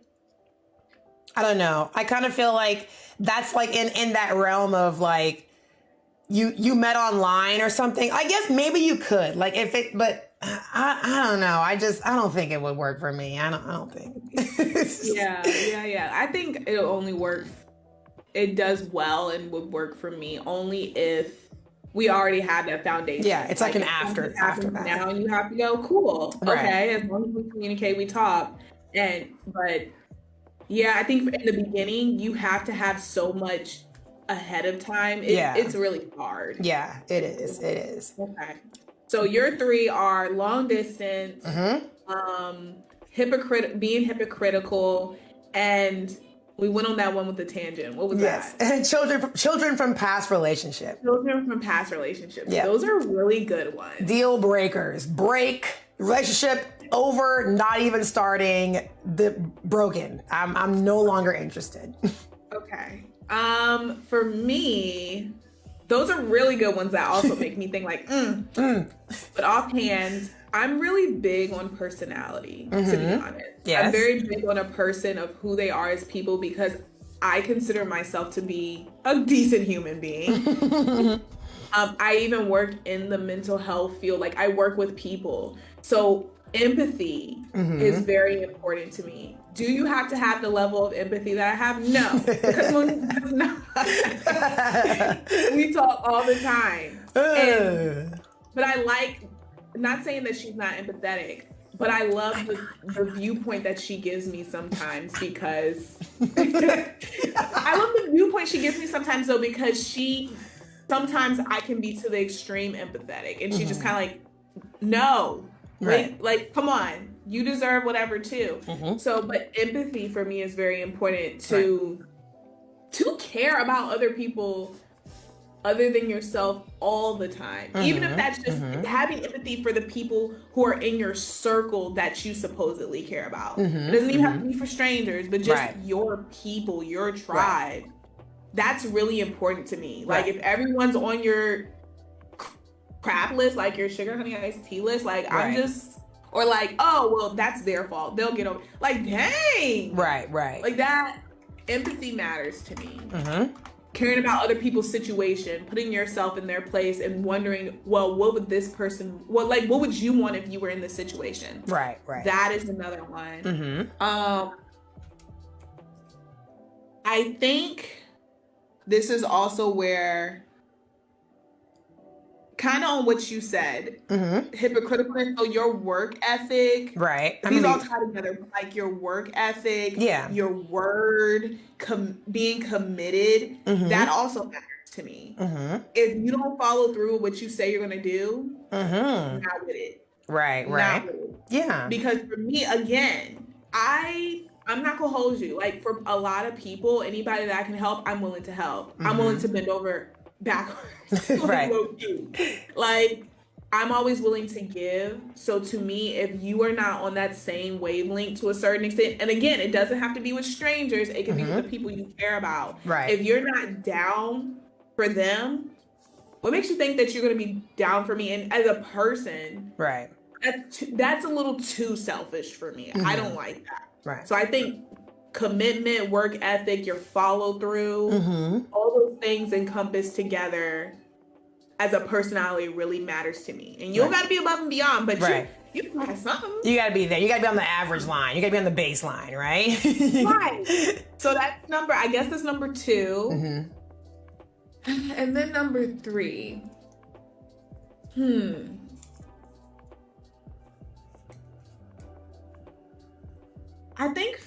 I don't know. I kind of feel like that's like in that realm of like, you met online or something. I guess maybe you could but I don't know. I don't think it would work for me. I don't think. Yeah. I think it'll only work. It does well and would work for me only if we already have that foundation. Yeah, it's like an after that. Now you have to go, cool. Right. Okay, as long as we communicate, we talk. But yeah, I think in the beginning you have to have so much ahead of time. It's really hard. Yeah, it is. Okay. So your three are long distance, being hypocritical, and we went on that one with the tangent. What was that? And children from past relationships. Children from past relationships. Yeah. Those are really good ones. Deal breakers. Break, relationship over, not even starting, broken. I'm no longer interested. Okay. For me, those are really good ones that also make me think like, But offhand, I'm really big on personality, to be honest. Yes. I'm very big on a person of who they are as people because I consider myself to be a decent human being. I even work in the mental health field. Like, I work with people. So empathy is very important to me. Do you have to have the level of empathy that I have? No. Because Monique does not. We talk all the time. But I like, not saying that she's not empathetic, but I love the viewpoint that she gives me sometimes because I love the viewpoint she gives me sometimes though, because sometimes I can be to the extreme empathetic and she's just kind of like, no, right. Like, come on, you deserve whatever too. So, but empathy for me is very important to care about other people other than yourself all the time. Even if that's just having empathy for the people who are in your circle that you supposedly care about. It doesn't even have to be for strangers, but just your people, your tribe. That's really important to me. Like if everyone's on your crap list, like your sugar honey iced tea list, like I'm just, or like, oh, well, that's their fault. They'll get over. Like, dang. Right. Like that empathy matters to me. Caring about other people's situation, putting yourself in their place and wondering, well, what would this person, what would you want if you were in this situation? Right. That is another one. I think this is also where, kind of on what you said, hypocritical, so your work ethic. These all tie together, like your work ethic, your word, being committed, that also matters to me. If you don't follow through with what you say you're going to do, not with it. Not with it. Yeah. Because for me, again, I'm not going to hold you. Like for a lot of people, anybody that I can help, I'm willing to help. I'm willing to bend over backwards. Like I'm always willing to give. So to me, if you are not on that same wavelength to a certain extent, and again, it doesn't have to be with strangers, it can be with the people you care about. If you're not down for them, what makes you think that you're going to be down for me? And as a person, that's a little too selfish for me. I don't like that. So I think commitment, work ethic, your follow through, all those things encompassed together as a personality really matters to me. And you don't got to be above and beyond, but you got something. You got to be there. You got to be on the average line. You got to be on the baseline, right? So that's number 2. And then number 3. I think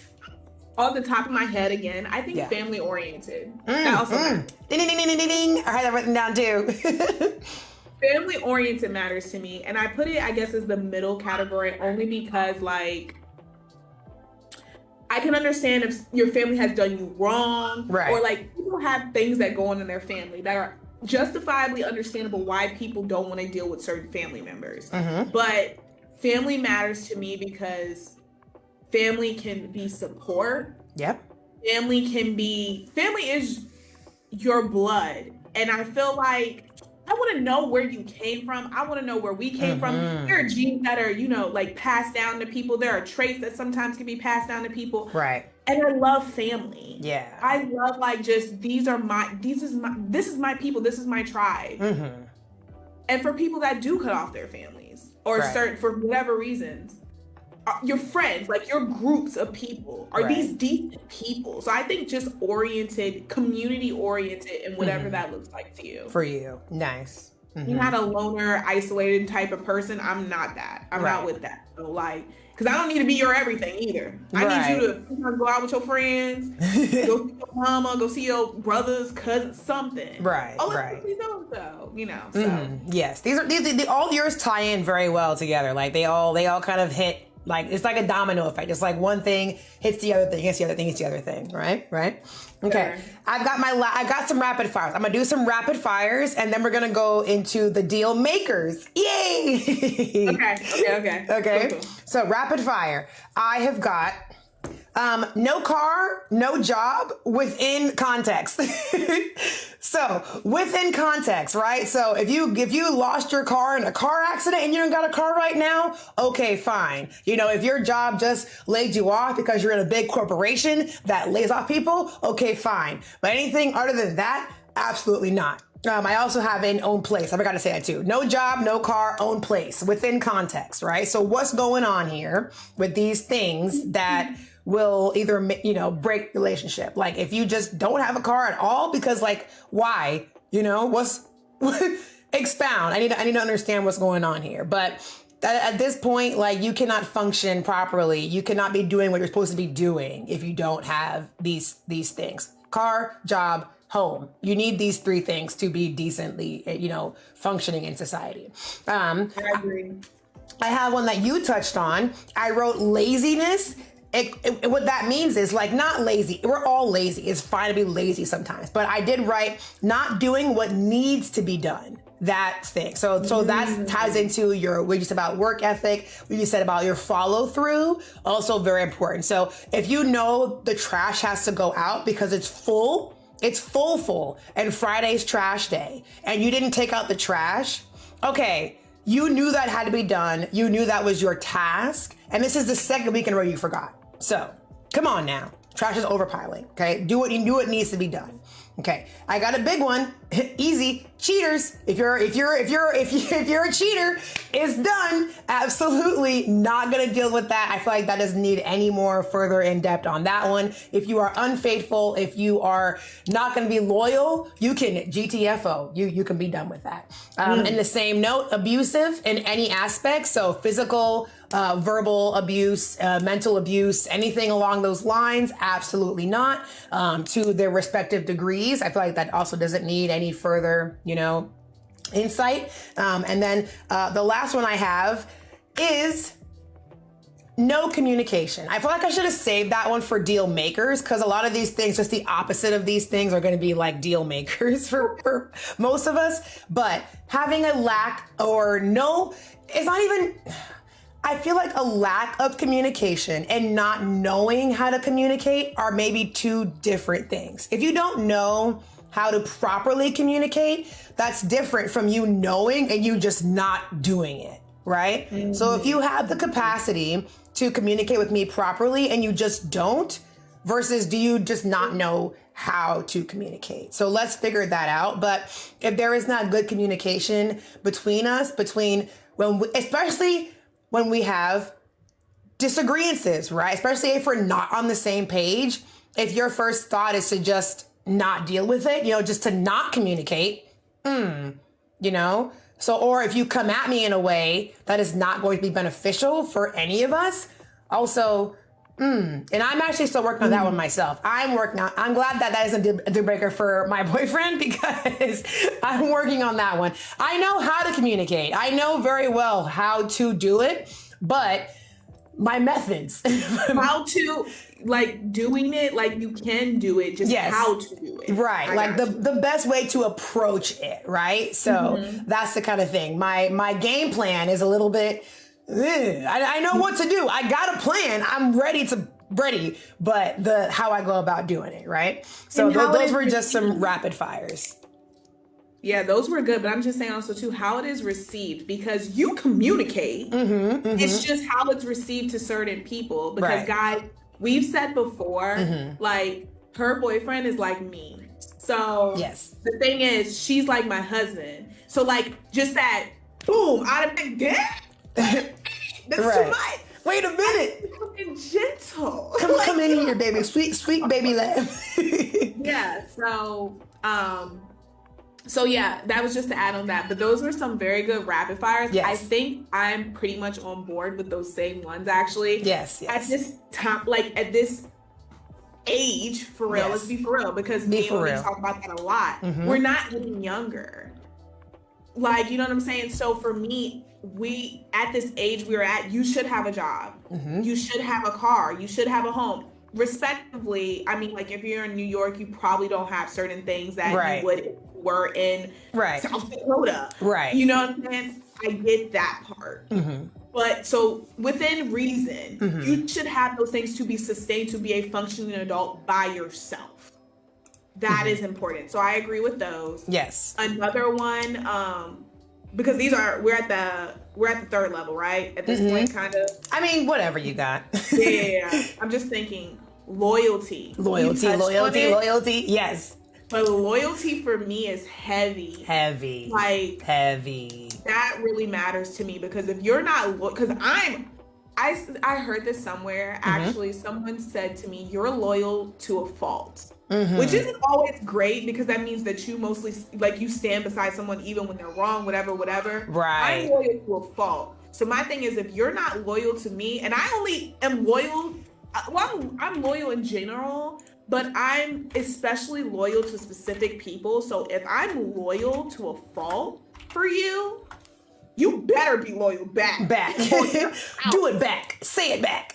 off the top of my head again, I think family oriented. That also matters. Ding, ding, ding, ding, ding, ding. I had that written down too. Family oriented matters to me. And I put it, I guess, as the middle category only because like I can understand if your family has done you wrong. Or like people have things that go on in their family that are justifiably understandable why people don't want to deal with certain family members. But family matters to me because family can be support. Family is your blood. And I feel like I want to know where you came from. I want to know where we came from. There are genes that are, like passed down to people. There are traits that sometimes can be passed down to people. And I love family. I love like just, this is my people. This is my tribe. And for people that do cut off their families or for whatever reasons, your friends, like your groups of people are these decent people. So I think just community oriented and whatever that looks like to you. For you. Nice. You're not a loner, isolated type of person. I'm not that. I'm not with that. So like, because I don't need to be your everything either. I need you to sometimes go out with your friends, go see your mama, go see your brothers, cousins, something. Right. Oh, right. So, you know. So. Yes, these all yours tie in very well together. Like they all kind of hit. Like it's like a domino effect. It's like one thing hits the other thing, hits the other thing, hits the other thing. Right. Okay. Sure. I've got some rapid fires. I'm gonna do some rapid fires, and then we're gonna go into the deal makers. Yay! Okay. Cool. So rapid fire. I have got no car, no job, within context. So within context, right? So if you lost your car in a car accident and you don't got a car right now, okay, fine. You know, if your job just laid you off because you're in a big corporation that lays off people, okay, fine. But anything other than that, absolutely not. I also have an own place. I forgot to say that too. No job, no car, own place, within context, right? So what's going on here with these things that will either, break the relationship? Like if you just don't have a car at all, because like, why? Expound. I need to understand what's going on here. But at this point, like you cannot function properly. You cannot be doing what you're supposed to be doing if you don't have these things. Car, job, home. You need these three things to be decently, functioning in society. I agree. I have one that you touched on. I wrote laziness. What that means is like not lazy. We're all lazy. It's fine to be lazy sometimes. But I did write not doing what needs to be done. That thing. So that ties into what you said about work ethic, what you said about your follow through. Also very important. So if you know the trash has to go out because it's full, and Friday's trash day, and you didn't take out the trash, okay, you knew that had to be done. You knew that was your task. And this is the second week in a row you forgot. So come on now. Trash is overpiling. Okay. Do what needs to be done. Okay. I got a big one. Easy. Cheaters. If you're a cheater, it's done. Absolutely not going to deal with that. I feel like that doesn't need any more further in depth on that one. If you are unfaithful, if you are not going to be loyal, you can GTFO. You can be done with that. In the same note, abusive in any aspect. So physical, verbal abuse, mental abuse, anything along those lines, absolutely not. To their respective degrees. I feel like that also doesn't need any further, insight. And then the last one I have is no communication. I feel like I should have saved that one for deal makers, because a lot of these things, just the opposite of these things, are going to be like deal makers for most of us. But having a lack or no, it's not even... I feel like a lack of communication and not knowing how to communicate are maybe two different things. If you don't know how to properly communicate, that's different from you knowing and you just not doing it, right? Mm-hmm. So if you have the capacity to communicate with me properly and you just don't, versus do you just not know how to communicate? So let's figure that out. But if there is not good communication between us, especially when we have disagreements, right? Especially if we're not on the same page. If your first thought is to just not deal with it, just to not communicate, so, or if you come at me in a way that is not going to be beneficial for any of us, also, and I'm actually still working on that one myself. I'm glad that isn't a deal breaker for my boyfriend, because I'm working on that one. I know how to communicate. I know very well how to do it, but my methods. How to, doing it, you can do it, just how to do it. Right. The best way to approach it, right? So that's the kind of thing. My game plan is a little bit... I know what to do. I got a plan. I'm ready, but how I go about doing it, right? So those were just some rapid fires. Yeah, those were good, but I'm just saying also too how it is received, because you communicate. It's just how it's received to certain people. Because guys, we've said before, her boyfriend is like me. So the thing is, she's like my husband. So just that boom, automatic that's too much. Wait a minute. I'm gentle. Come in here, baby. Sweet baby laugh. Yeah. So, So yeah, that was just to add on that. But those were some very good rapid fires. Yes. I think I'm pretty much on board with those same ones actually. Yes. At this time, like at this age, for real, let's be for real, because we talk about that a lot. We're not getting younger. Like, you know what I'm saying? So for me, at this age we're at, you should have a job. You should have a car. You should have a home. Respectively, I mean, like if you're in New York, you probably don't have certain things that you would if you were in South Dakota. Right. You know what I'm saying? I get that part. But so within reason, you should have those things to be sustained, to be a functioning adult by yourself. That is important. So I agree with those. Yes. Another one, because we're at the third level, right? At this point, kind of. I mean, whatever you got. Yeah. I'm just thinking loyalty. Loyalty. Yes. But loyalty for me is heavy. Like heavy. That really matters to me, because if you're not, because I heard this somewhere. Actually, someone said to me, "You're loyal to a fault." Which isn't always great, because that means that you mostly, like, you stand beside someone even when they're wrong, whatever. Right. I'm loyal to a fault. So my thing is, if you're not loyal to me, and I only am loyal, well, I'm loyal in general, but I'm especially loyal to specific people. So if I'm loyal to a fault for you, you better be loyal back. Do it back. Say it back.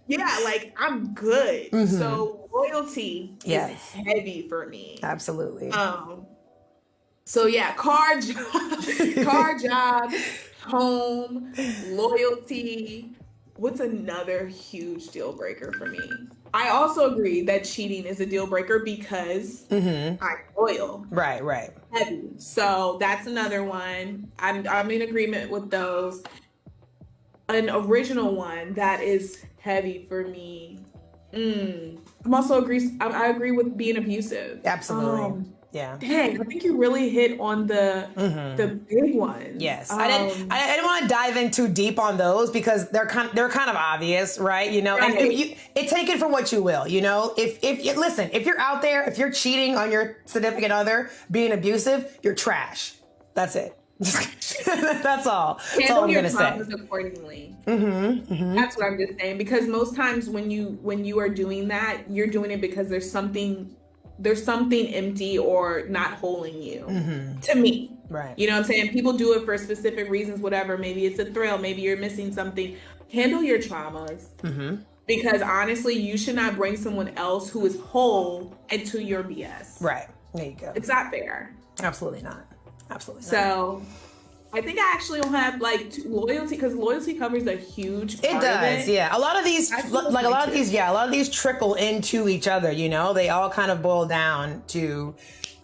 Yeah, like, I'm good. So loyalty is heavy for me. Absolutely. So yeah, car job, home, loyalty. What's another huge deal breaker for me? I also agree that cheating is a deal breaker, because I'm loyal. Right. Heavy. So that's another one. I'm in agreement with those. An original one that is heavy for me. I agree with being abusive. Absolutely. Yeah. Dang, I think you really hit on the big ones. Yes. I didn't want to dive in too deep on those, because they're kind of obvious, right? You know, and take it for what you will, you know. If you're out there, if you're cheating on your significant other, being abusive, you're trash. That's it. That's all. That's all I'm gonna say. Accordingly. That's what I'm just saying, because most times when you are doing that, you're doing it because there's something empty or not holding you. To me, right? You know what I'm saying? People do it for specific reasons, whatever. Maybe it's a thrill. Maybe you're missing something. Handle your traumas, because honestly, you should not bring someone else who is whole into your BS. Right. There you go. It's not fair. Absolutely not. Absolutely. So, I think I actually don't have loyalty, because loyalty covers a huge part. It does, yeah. A lot of these trickle into each other. You know, they all kind of boil down to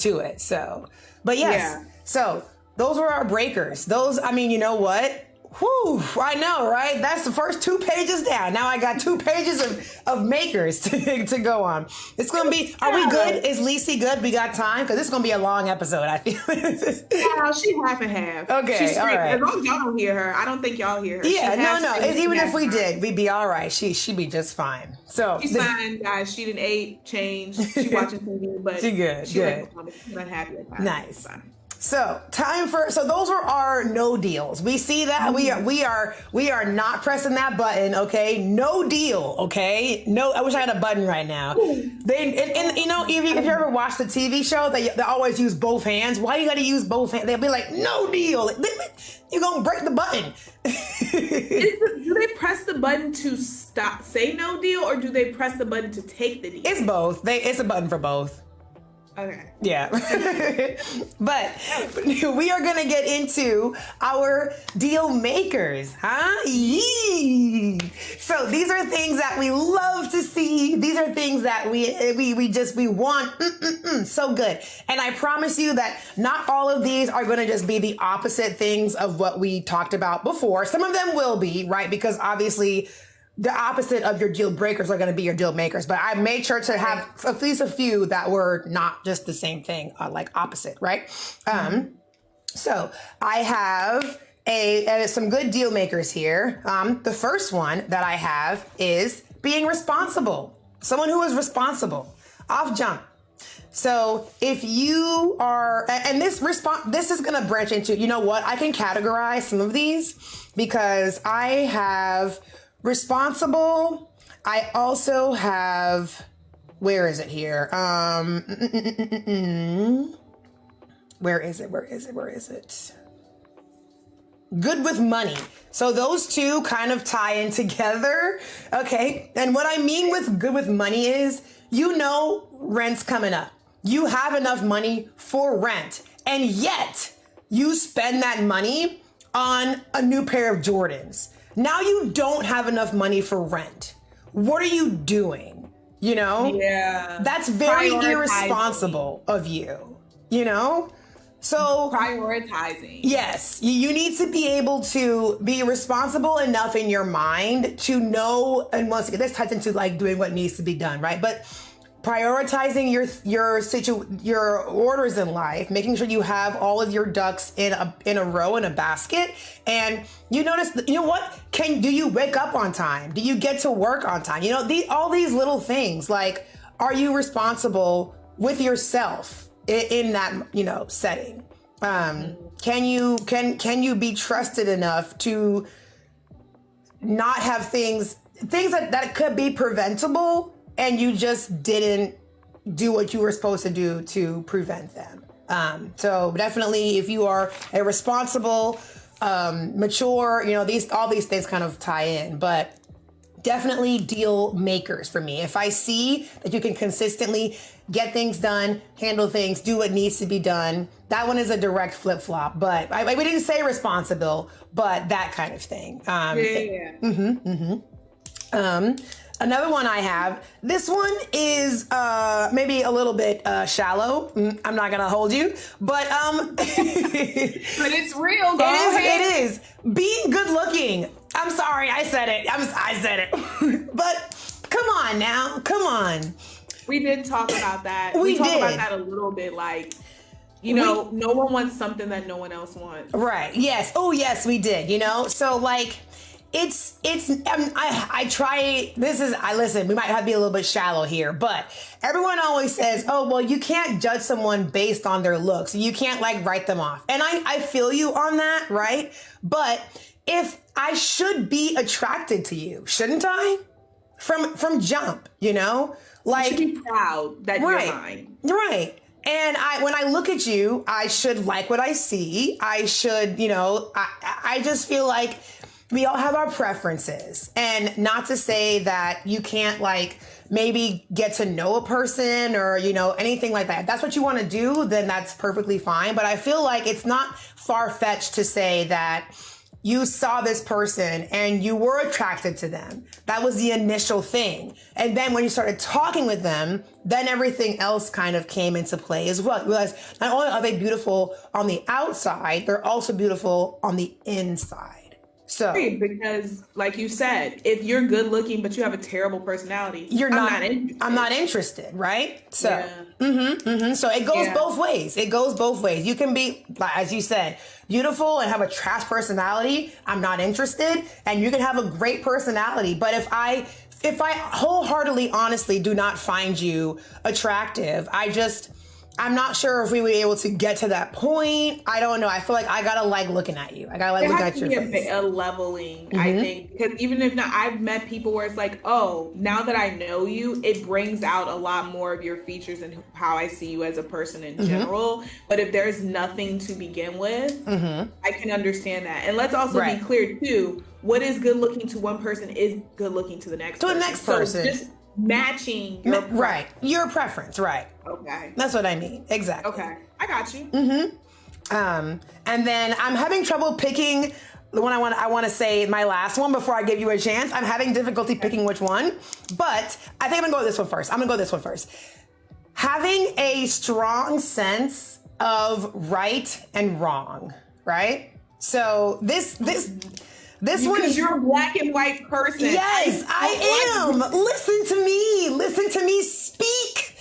it. So, but yes. Yeah. So those were our breakers. Those, I mean, you know what? Whew, I know, right? That's the first 2 pages down. Now I got 2 pages of makers to go on. It's going to be, are we good? Is Lacey good? We got time? Because this is going to be a long episode, I feel. Yeah, she's half and half. Okay, she's all right. As long as y'all don't hear her, I don't think y'all hear her. Yeah, no. Even if we did, we'd be all right. She'd be just fine. So she's fine, guys. She didn't ate, changed. She watching TV, but she's good. She's not happy with that. Nice. So so those were our no deals. We see that we are not pressing that button. Okay, no deal. Okay, no. I wish I had a button right now. And you know, if you ever watch the TV show, they always use both hands. Why you got to use both hands? They'll be like, no deal. You're gonna break the button. Do they press the button to say no deal, or do they press the button to take the deal? It's both. It's a button for both. Okay. Yeah. But we are going to get into our deal makers, huh? Yee. So these are things that we love to see. These are things that we want. So good. And I promise you that not all of these are going to just be the opposite things of what we talked about before. Some of them will be, right? Because obviously the opposite of your deal breakers are going to be your deal makers. But I made sure to have at least a few that were not just the same thing, like opposite, right? So I have some good deal makers here. The first one that I have is being responsible. Someone who is responsible. Off jump. So if you are, and this is going to branch into, you know what? I can categorize some of these because I have responsible. I also have, where is it here? Where is it? Good with money. So those two kind of tie in together. Okay. And what I mean with good with money is, you know, rent's coming up. You have enough money for rent. And yet you spend that money on a new pair of Jordans. Now you don't have enough money for rent. What are you doing? You know? Yeah. That's very irresponsible of you, you know? So prioritizing. Yes, you need to be able to be responsible enough in your mind to know, and once again, this ties into like doing what needs to be done, right? But prioritizing your orders in life, making sure you have all of your ducks in a row in a basket, and you notice, you know what? Do you wake up on time? Do you get to work on time? You know, all these little things. Like, are you responsible with yourself in that, you know, setting? Can you be trusted enough to not have things that could be preventable, and you just didn't do what you were supposed to do to prevent them? So definitely, if you are a responsible, mature, you know, all these things kind of tie in, but definitely deal makers for me. If I see that you can consistently get things done, handle things, do what needs to be done, that one is a direct flip-flop. But we didn't say responsible, but that kind of thing. Another one I have, this one is maybe a little bit shallow. I'm not gonna hold you, but but it's real. It is. Being good looking. I'm sorry, I said it. I said it. But come on now, come on. We did talk about that. We talked did. about that a little bit, like, you know, no one wants something that no one else wants. Right. Yes. Oh, yes, we did. You know, so like, I try, listen, we might have to be a little bit shallow here, but everyone always says, oh, well, you can't judge someone based on their looks. You can't like write them off. And I feel you on that, right? But if I should be attracted to you, shouldn't I? From jump, you know? Like, you should be proud that you're mine. Right. And when I look at you, I should like what I see. I should, you know, I just feel like we all have our preferences, and not to say that you can't like maybe get to know a person or, you know, anything like that. If that's what you want to do, then that's perfectly fine. But I feel like it's not far-fetched to say that you saw this person and you were attracted to them. That was the initial thing. And then when you started talking with them, then everything else kind of came into play as well. You realize not only are they beautiful on the outside, they're also beautiful on the inside. So, because like you said, if you're good looking but you have a terrible personality, I'm not interested, right? So, So it goes both ways. It goes both ways. You can be, as you said, beautiful and have a trash personality. I'm not interested. And you can have a great personality. But if I wholeheartedly, honestly do not find you attractive, I'm not sure if we were able to get to that point. I don't know. I feel like I gotta like looking at you. I gotta like looking at your face. There has to be a leveling, I think. Because even if not, I've met people where it's like, oh, now that I know you, it brings out a lot more of your features and how I see you as a person in general. But if there's nothing to begin with, I can understand that. And let's also be clear too, what is good looking to one person is good looking to the next person. So just matching your your preference, right? Okay, that's what I mean. Exactly. Okay, I got you. And then I'm having trouble picking the one I want to say my last one before I give you a chance. I'm having difficulty picking which one, but I think I'm gonna go with this one first. Having a strong sense of right and wrong, right? So this because one is, you're a black and white person. Yes, I am. Listen to me speak.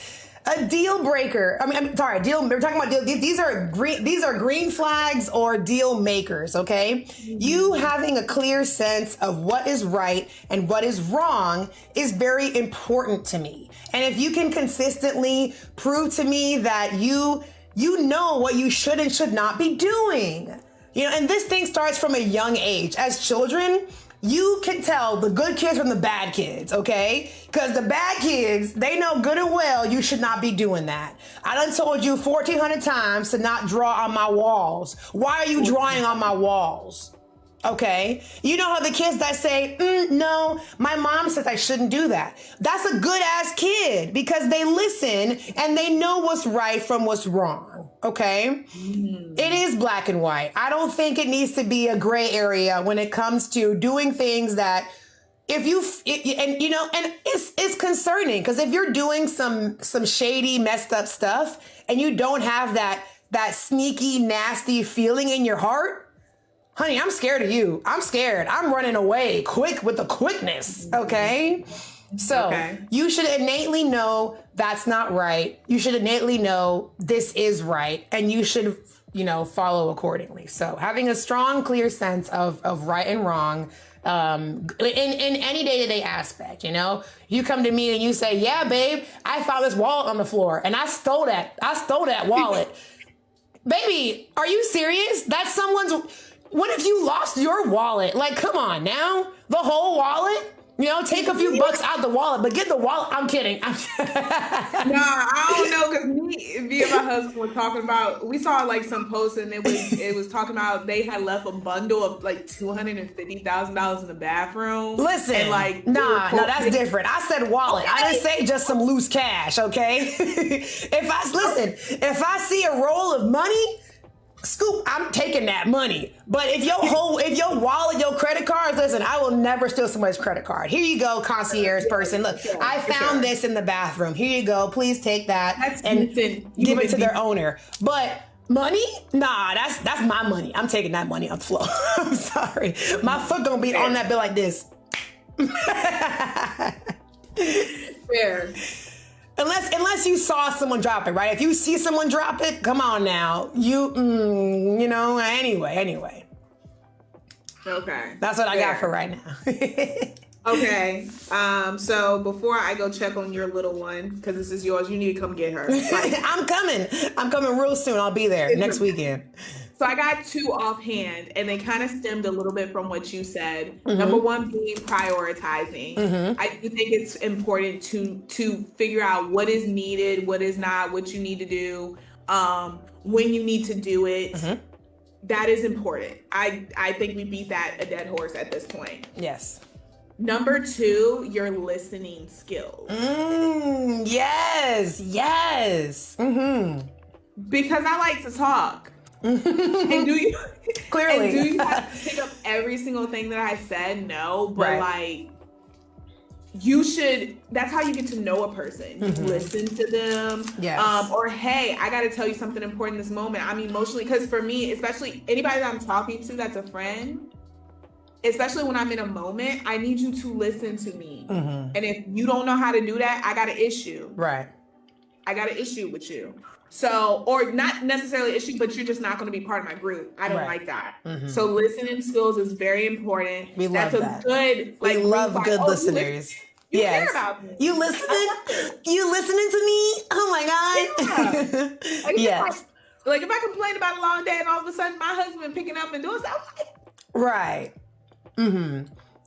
A deal breaker. I'm sorry, we're talking about deal. These are green flags or deal makers, okay? You having a clear sense of what is right and what is wrong is very important to me. And if you can consistently prove to me that you know what you should and should not be doing, and this thing starts from a young age. As children, you can tell the good kids from the bad kids, okay? Because the bad kids, they know good and well you should not be doing that. I done told you 1,400 times to not draw on my walls. Why are you drawing on my walls? Okay? You know how the kids that say, no, my mom says I shouldn't do that. That's a good ass kid because they listen and they know what's right from what's wrong. Okay? It is black and white. I don't think it needs to be a gray area when it comes to doing things that and it's concerning because if you're doing some shady, messed up stuff and you don't have that sneaky, nasty feeling in your heart, honey, I'm scared of you. I'm scared. I'm running away quick with the quickness. Okay. So you should innately know that's not right. You should innately know this is right. And you should, follow accordingly. So having a strong, clear sense of right and wrong, in any day-to-day aspect, you come to me and you say, yeah, babe, I found this wallet on the floor and I stole that wallet. Baby, are you serious? That's someone's. What if you lost your wallet? Like, come on now. The whole wallet? Take a few bucks out of the wallet, but get the wallet. I'm kidding. Nah, I don't know, because me and my husband were talking about, we saw like some posts and it was talking about they had left a bundle of like $250,000 in the bathroom. Listen, and no, that's different. I said wallet. Okay. I didn't say just some loose cash, okay? If I see a roll of money, Scoop, I'm taking that money. But if your wallet, your credit cards, listen, I will never steal somebody's credit card. Here you go, concierge person. Look, I found this in the bathroom. Here you go. Please take that and give it to their owner. But money? Nah, that's my money. I'm taking that money off the floor. I'm sorry. My foot gonna be on that bill like this. Fair. Unless you saw someone drop it, right? If you see someone drop it, come on now. Anyway. Okay. That's what I got for right now. Okay. So before I go check on your little one, because this is yours, you need to come get her. I'm coming real soon. I'll be there next weekend. So I got two offhand, and they kind of stemmed a little bit from what you said. Number one being prioritizing. I do think it's important to figure out what is needed, what is not, what you need to do, when you need to do it. That is important. I think we beat that a dead horse at this point. Yes. Number two, your listening skills. Yes. Because I like to talk. And do you clearly and do you have to pick up every single thing that I said? No, but like you should. That's how you get to know a person. You listen to them. Yes. Or hey, I got to tell you something important in this moment. I'm emotionally, because for me, especially anybody that I'm talking to that's a friend, especially when I'm in a moment, I need you to listen to me. And if you don't know how to do that, I got an issue. Right. I got an issue with you. So, or not necessarily issue, but you're just not going to be part of my group. I don't like that. So listening skills is very important. We love that. Good, we love good listeners. You care about me. You listening? You listening to me? Oh my God. Yeah. Like if I complain about a long day and all of a sudden my husband picking up and doing stuff. Right.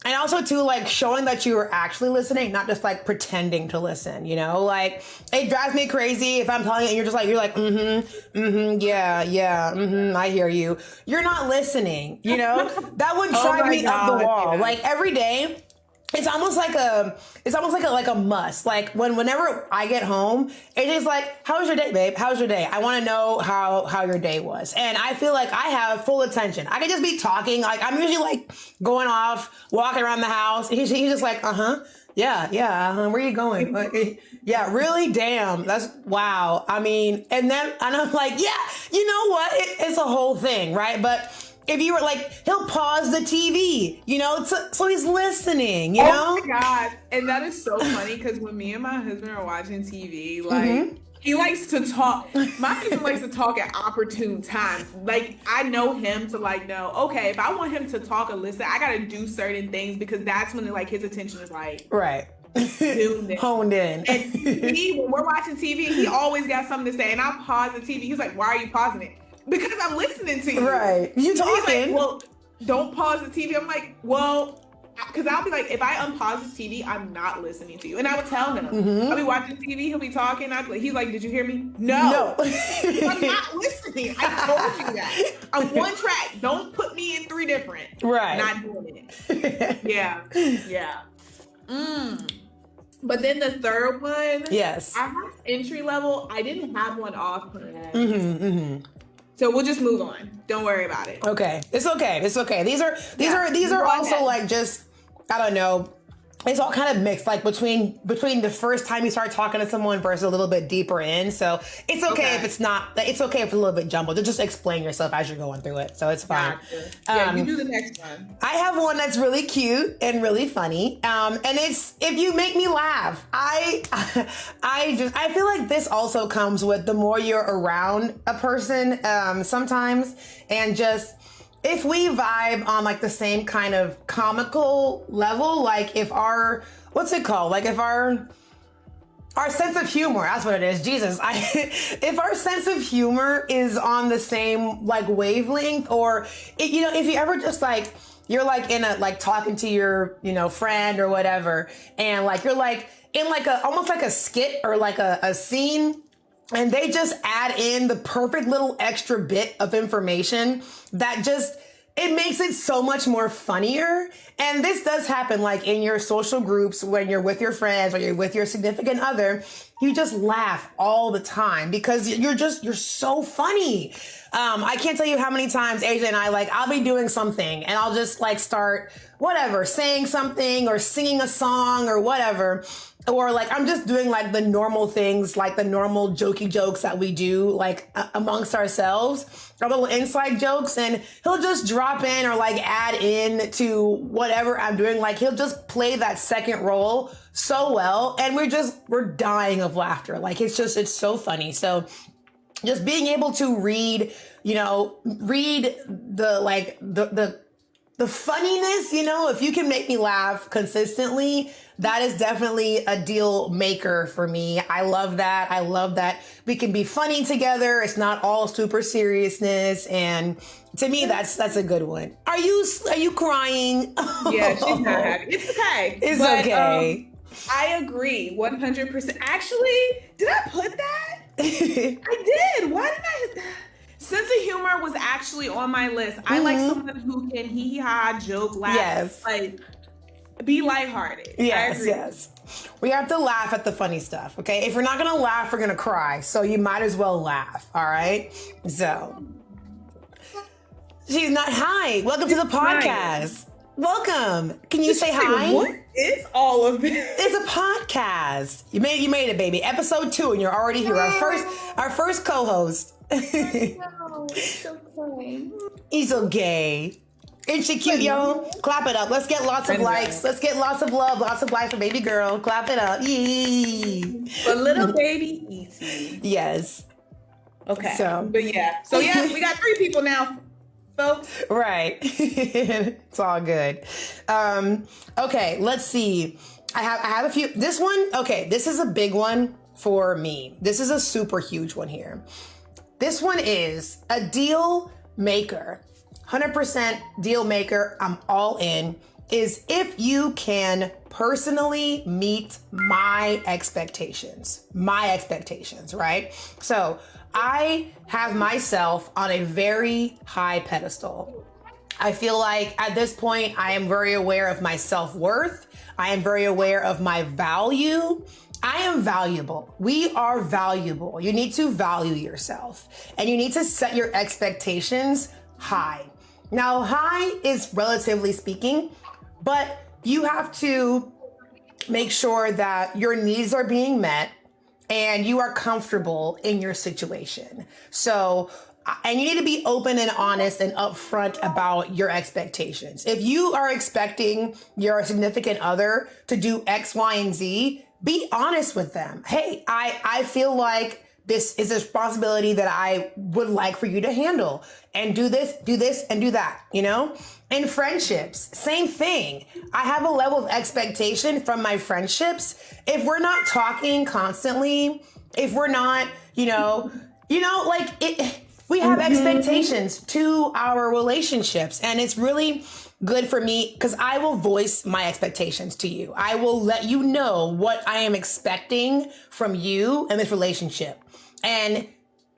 And also too, like showing that you are actually listening, not just like pretending to listen, like it drives me crazy if I'm telling you and you're like, yeah, I hear you. You're not listening, that would drive me up the wall. Yeah. Like every day, it's almost like a must. Like whenever I get home, it is like, how was your day, babe? How's your day? I want to know how your day was. And I feel like I have full attention. I could just be talking. Like I'm usually like going off, walking around the house. He's just like, yeah, where are you going? Like, yeah, really? Damn. That's wow. I mean, and I'm like, yeah, you know what? It's a whole thing, right? But if you were like, he'll pause the TV, so he's listening, Oh my God. And that is so funny because when me and my husband are watching TV, like He likes to talk. My husband likes to talk at opportune times. Like, I know him to like know, okay, if I want him to talk or listen, I gotta do certain things because that's when like his attention is like right. zoomed in. Honed in. And TV, when we're watching TV, he always got something to say. And I pause the TV. He's like, why are you pausing it? Because I'm listening to you. Right. You talking. He's like, well, don't pause the TV. I'm like, well, because I'll be like, if I unpause the TV, I'm not listening to you. And I would tell him, I'll be watching TV, he'll be talking. He's like, did you hear me? No. I'm not listening. I told you that. I'm one track. Don't put me in 3 different. Right. Not doing it. Yeah. But then the third one. Yes. I have entry level. I didn't have one off plan. So we'll just move on. Don't worry about it. Okay. It's okay. These are also like just, I don't know. It's all kind of mixed, like between the first time you start talking to someone versus a little bit deeper in. So it's okay if it's not. It's okay if it's a little bit jumbled. Just explain yourself as you're going through it. So it's fine. Gotcha. You do the next one. I have one that's really cute and really funny. And it's if you make me laugh. I feel like this also comes with the more you're around a person sometimes, and just. If we vibe on like the same kind of comical level, like if our, what's it called? Like if our sense of humor, that's what it is. Jesus. If our sense of humor is on the same like wavelength, or, if you ever just like, you're like in a, like talking to your, friend or whatever. And like, you're like in like almost like a skit or like a scene. And they just add in the perfect little extra bit of information that just, it makes it so much more funnier. And this does happen like in your social groups when you're with your friends or you're with your significant other. You just laugh all the time because you're so funny. I can't tell you how many times AJ and I, like, I'll be doing something and I'll just like start whatever, saying something or singing a song or whatever. Or like, I'm just doing like the normal things, like the normal jokey jokes that we do, like amongst ourselves, our little inside jokes. And he'll just drop in or like add in to whatever I'm doing. Like he'll just play that second role so well. And we're dying of laughter. Like it's so funny. So just being able to read the funniness, if you can make me laugh consistently, that is definitely a deal maker for me. I love that. I love that we can be funny together. It's not all super seriousness. And to me, that's a good one. Are you crying? Yeah, she's not happy. It's okay. It's okay. I agree 100%. Actually, did I put that? I did. Why did I? Sense of humor was actually on my list. I like someone who can hee-ha, joke, laugh, like be lighthearted. Yes. We have to laugh at the funny stuff, okay? If we're not gonna laugh, we're gonna cry. So you might as well laugh, all right? So, she's not, hi, welcome to the podcast. Welcome. Can you say hi? What is all of this? It's a podcast. You made it, baby. Episode 2, and you're already here. Our first co-host. No, it's okay. He's okay. Isn't she cute, yo? Clap it up. Let's get lots of likes. Let's get lots of love, lots of likes for baby girl. Clap it up. Yee. A little baby easy. Yes. Okay. So we got 3 people now, folks. Right. It's all good. Okay, let's see. I have a few. This one, okay, this is a big one for me. This is a super huge one here. This one is a deal maker. 100% deal maker. I'm all in. Is if you can personally meet my expectations, right? So I have myself on a very high pedestal. I feel like at this point, I am very aware of my self-worth. I am very aware of my value. I am valuable. We are valuable. You need to value yourself and you need to set your expectations high. Now, high is relatively speaking, but you have to make sure that your needs are being met and you are comfortable in your situation. So, and you need to be open and honest and upfront about your expectations. If you are expecting your significant other to do X, Y, and Z, be honest with them. Hey, I feel like this is a responsibility that I would like for you to handle, and do this, and do that, you know? In friendships, same thing. I have a level of expectation from my friendships. If we're not talking constantly, if we're not, we have expectations to our relationships, and it's really good for me because I will voice my expectations to you. I will let you know what I am expecting from you in this relationship. And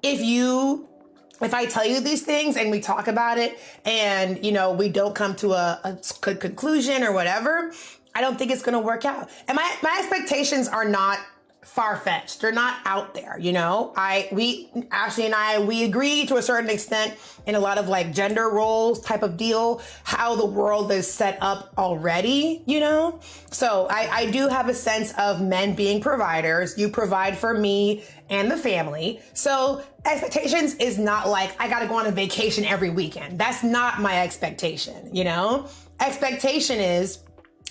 if I tell you these things and we talk about it and, we don't come to a good conclusion or whatever, I don't think it's going to work out. And my expectations are not far-fetched. They're not out there, Ashley and I, we agree to a certain extent in a lot of like gender roles type of deal, how the world is set up already, So I do have a sense of men being providers. You provide for me and the family. So expectations is not like, I got to go on a vacation every weekend. That's not my expectation, Expectation is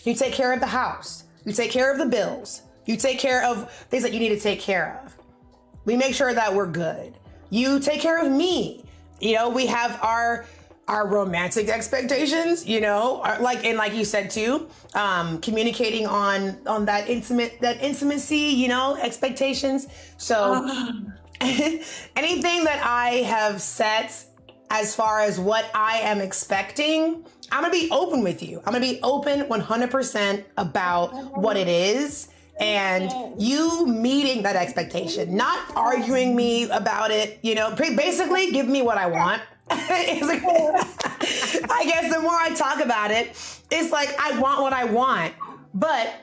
you take care of the house. You take care of the bills. You take care of things that you need to take care of. We make sure that we're good. You take care of me. We have our romantic expectations, like you said too, communicating on that intimacy, expectations. So anything that I have set as far as what I am expecting, I'm going to be open with you. I'm going to be open 100% about what it is. And you meeting that expectation, not arguing me about it, basically give me what I want. It's like, I guess the more I talk about it, it's like, I want what I want, but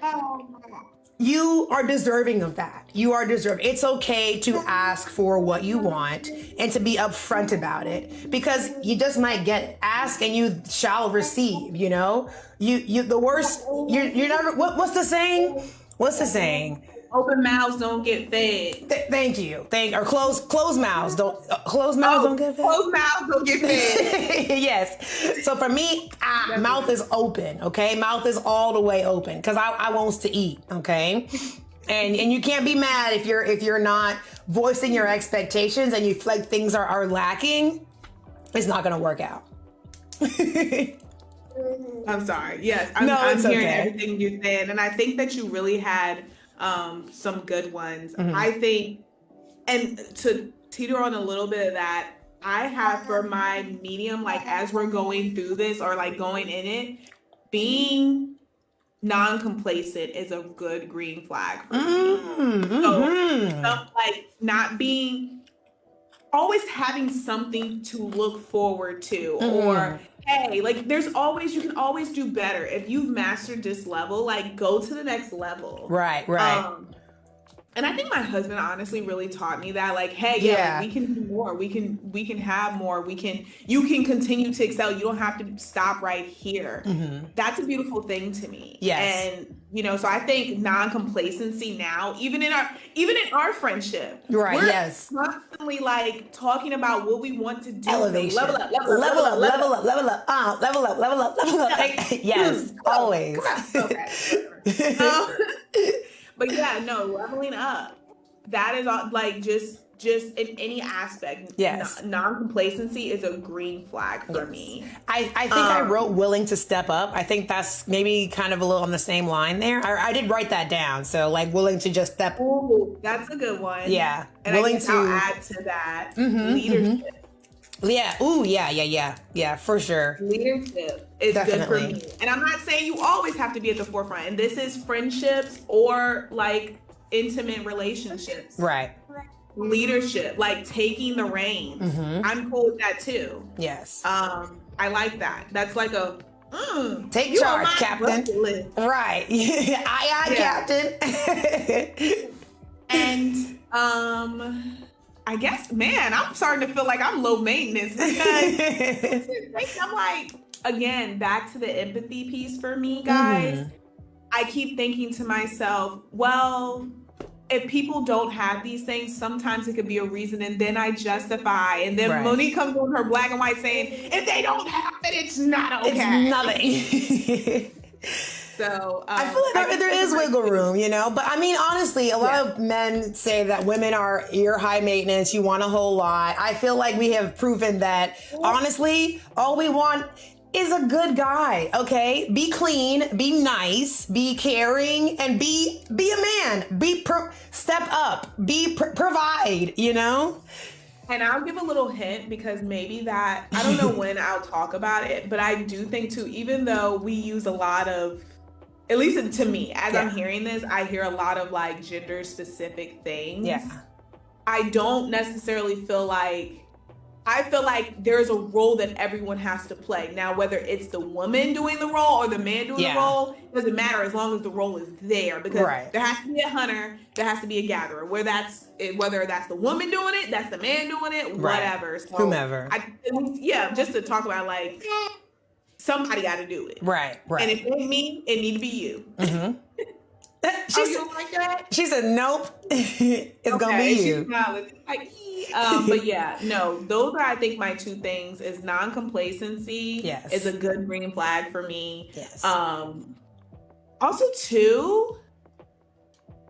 you are deserving of that. You are deserving. It's okay to ask for what you want and to be upfront about it, because you just might get it. Ask and you shall receive, you the worst, you're never, what's the saying? What's the saying? Open mouths don't get fed. Thank you. Or closed mouths don't get fed. Closed mouths don't get fed. Yes. So for me, mouth is open. Okay, mouth is all the way open because I wants to eat. Okay, and you can't be mad if you're not voicing your expectations and you feel like things are lacking. It's not gonna work out. I'm sorry. Yes, I'm hearing everything you're saying, and I think that you really had some good ones. Mm-hmm. I think, and to teeter on a little bit of that, I have for my medium, like as we're going through this or like going in it, being non-complacent is a good green flag for me. Mm-hmm. So like not being, always having something to look forward to, or hey, like there's always, you can always do better. If you've mastered this level, like go to the next level. Right. And I think my husband honestly really taught me that, like, hey, like, we can do more. We can have more. You can continue to excel. You don't have to stop right here. Mm-hmm. That's a beautiful thing to me. Yes. And so I think non-complacency now, even in our friendship, right? We're constantly like talking about what we want to do. Elevation. Level up. Yes, always. Okay. But leveling up. That is all, like just in any aspect. Yes. Non-complacency is a green flag for me. I think I wrote willing to step up. I think that's maybe kind of a little on the same line there. I did write that down. So like willing to just step. Ooh, that's a good one. Yeah. And willing I'll add to that leadership. Mm-hmm. Yeah. Ooh, yeah, for sure. Leadership is good for me. And I'm not saying you always have to be at the forefront. And this is friendships or like intimate relationships. Right. Leadership, like taking the reins. Mm-hmm. I'm cool with that too. Yes. I like that. That's like a take charge, Captain. Right. Aye, Captain. And I guess, man, I'm starting to feel like I'm low maintenance because I'm like, again, back to the empathy piece for me, guys. Mm-hmm. I keep thinking to myself, well, if people don't have these things, sometimes it could be a reason, and then I justify. And then Monique comes on her black and white saying, if they don't have it, it's not okay. It's nothing. So I feel like there is wiggle room, you know? But I mean, honestly, a lot of men say that women you're high maintenance, you want a whole lot. I feel like we have proven that, honestly, all we want is a good guy, okay? Be clean, be nice, be caring, and be a man. Step up, provide, you know? And I'll give a little hint because maybe that, I don't know when I'll talk about it, but I do think too, even though we use a lot of, at least to me, as I'm hearing this, I hear a lot of like gender specific things. Yeah. I don't necessarily feel like, I feel like there's a role that everyone has to play. Now, whether it's the woman doing the role or the man doing the role, doesn't matter as long as the role is there. Because there has to be a hunter, there has to be a gatherer. Whether that's the woman doing it, that's the man doing it, whatever. So whomever. Just to talk about like, somebody got to do it. Right. And if it ain't me, it need to be you. Mm-hmm. You don't like that? She said, nope, it's going to be you. But yeah, no, those are, I think, my two things is non-complacency is a good green flag for me. Yes. Also, too,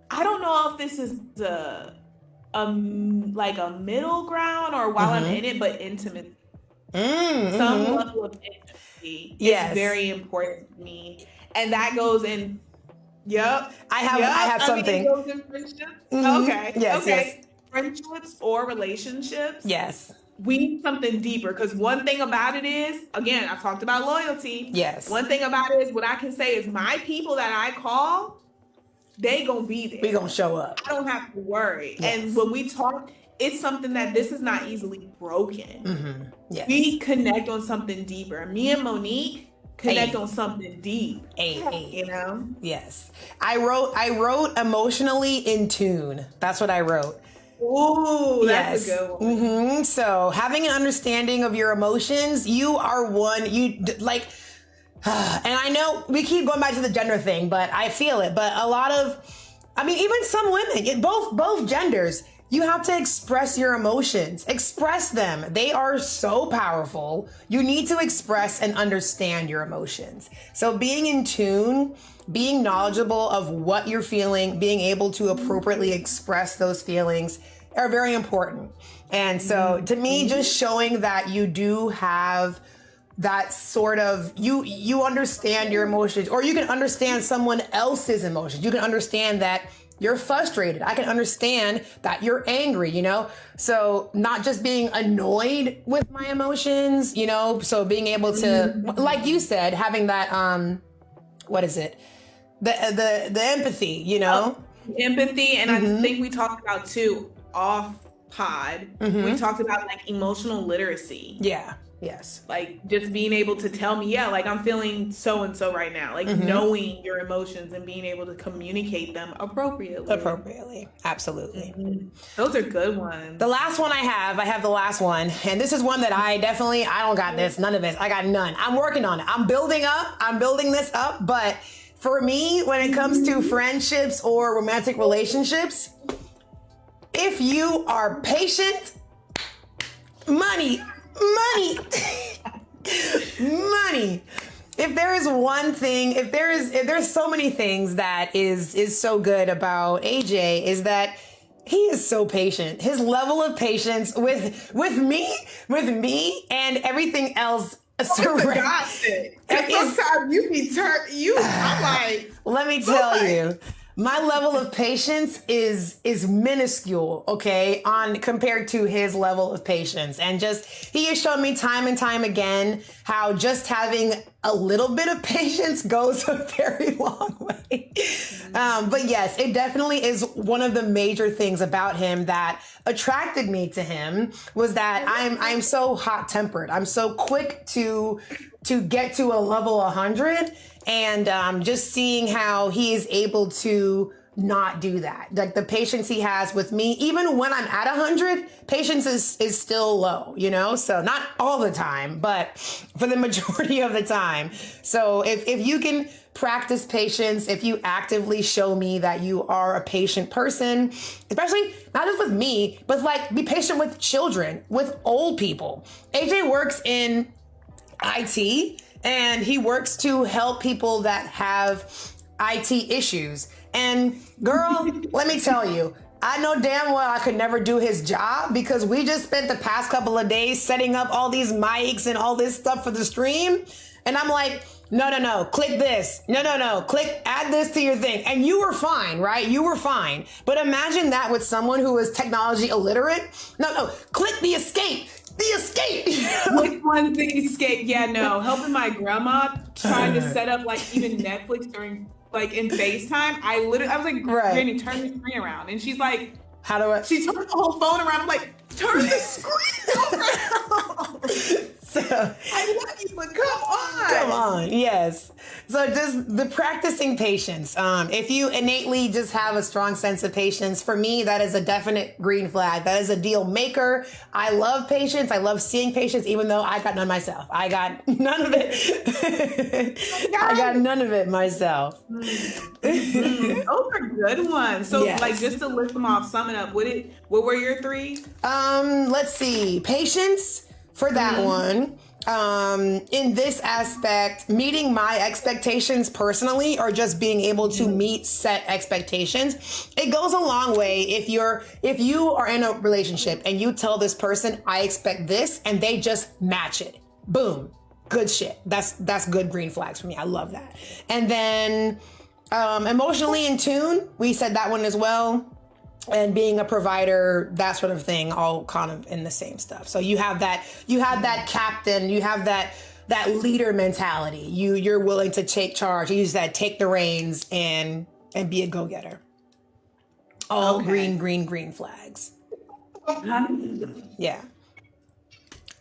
I don't know if this is like a middle ground or while I'm in it, but intimacy. Some level of intimacy is very important to me. And that goes in, I have something. It goes in friendships. Okay. Yes. Friendships or relationships. Yes. We need something deeper because one thing about it is, again, I talked about loyalty. Yes. One thing about it is what I can say is my people that I call, they gonna be there. We gonna show up. I don't have to worry. Yes. And when we talk, it's something that this is not easily broken. Yes. We connect on something deeper. Me and Monique connect on something deep. You know? Yes. I wrote emotionally in tune. That's what I wrote. Ooh, that's a good one. So having an understanding of your emotions, you are one, and I know we keep going back to the gender thing, but I feel it. But even some women, both genders, you have to express your emotions. Express them. They are so powerful. You need to express and understand your emotions. So being in tune, being knowledgeable of what you're feeling, being able to appropriately express those feelings are very important. And so to me, just showing that you do have that sort of, you understand your emotions, or you can understand someone else's emotions. You can understand that you're frustrated. I can understand that you're angry, you know? So not just being annoyed with my emotions, you know? So being able to, like you said, having that, what is it? The empathy, you know? Empathy. And I think we talked about too, off pod, we talked about like emotional literacy. Yeah. Yes. Like just being able to tell me, like I'm feeling so and so right now. Like knowing your emotions and being able to communicate them appropriately. Absolutely. Those are good ones. The last one I have the last one. And this is one that I don't got this, none of it. I got none. I'm working on it. I'm building this up. But for me, when it comes to friendships or romantic relationships, if you are patient, money. If there is one thing, if there's so many things that is so good about AJ, is that he is so patient. His level of patience with me and everything else. Sometimes you be turned. I'm like, let me tell you. My level of patience is minuscule, okay, compared to his level of patience. And just, he has shown me time and time again how just having a little bit of patience goes a very long way. But yes, it definitely is one of the major things about him that attracted me to him, was that I'm so hot-tempered. I'm so quick to get to a level 100. And just seeing how he is able to not do that. Like the patience he has with me, even when I'm at 100, patience is still low, you know? So not all the time, but for the majority of the time. So if you can practice patience, if you actively show me that you are a patient person, especially not just with me, but like be patient with children, with old people. AJ works in IT. and he works to help people that have IT issues. And girl, let me tell you, I know damn well I could never do his job because we just spent the past couple of days setting up all these mics and all this stuff for the stream. And I'm like, no, click this. No, click, add this to your thing. And you were fine, right? You were fine. But imagine that with someone who is technology illiterate. No, click the escape. The escape. Which one's the escape? Yeah, no. Helping my grandma trying to set up like even Netflix during like in FaceTime. I was like, Granny, turn the screen around. And she's like, how do I? She turned the whole phone around. I'm like, turn the screen around. So, I love you, but come on. Come on, yes. So just the practicing patience. If you innately just have a strong sense of patience, for me, that is a definite green flag. That is a deal maker. I love patience. I love seeing patience, even though I got none myself. I got none of it. I got none of it myself. Those are good ones. So yes. like just to list them off, sum it up. What were your three? Let's see. Patience. For that one, in this aspect, meeting my expectations personally or just being able to meet set expectations, it goes a long way if you are in a relationship and you tell this person, I expect this, and they just match it. Boom. Good shit. That's good green flags for me. I love that. And then emotionally in tune, we said that one as well. And being a provider, that sort of thing, all kind of in the same stuff. So you have that captain, you have that leader mentality. You're willing to take charge. You use that, take the reins and be a go-getter. All okay. green flags. Yeah.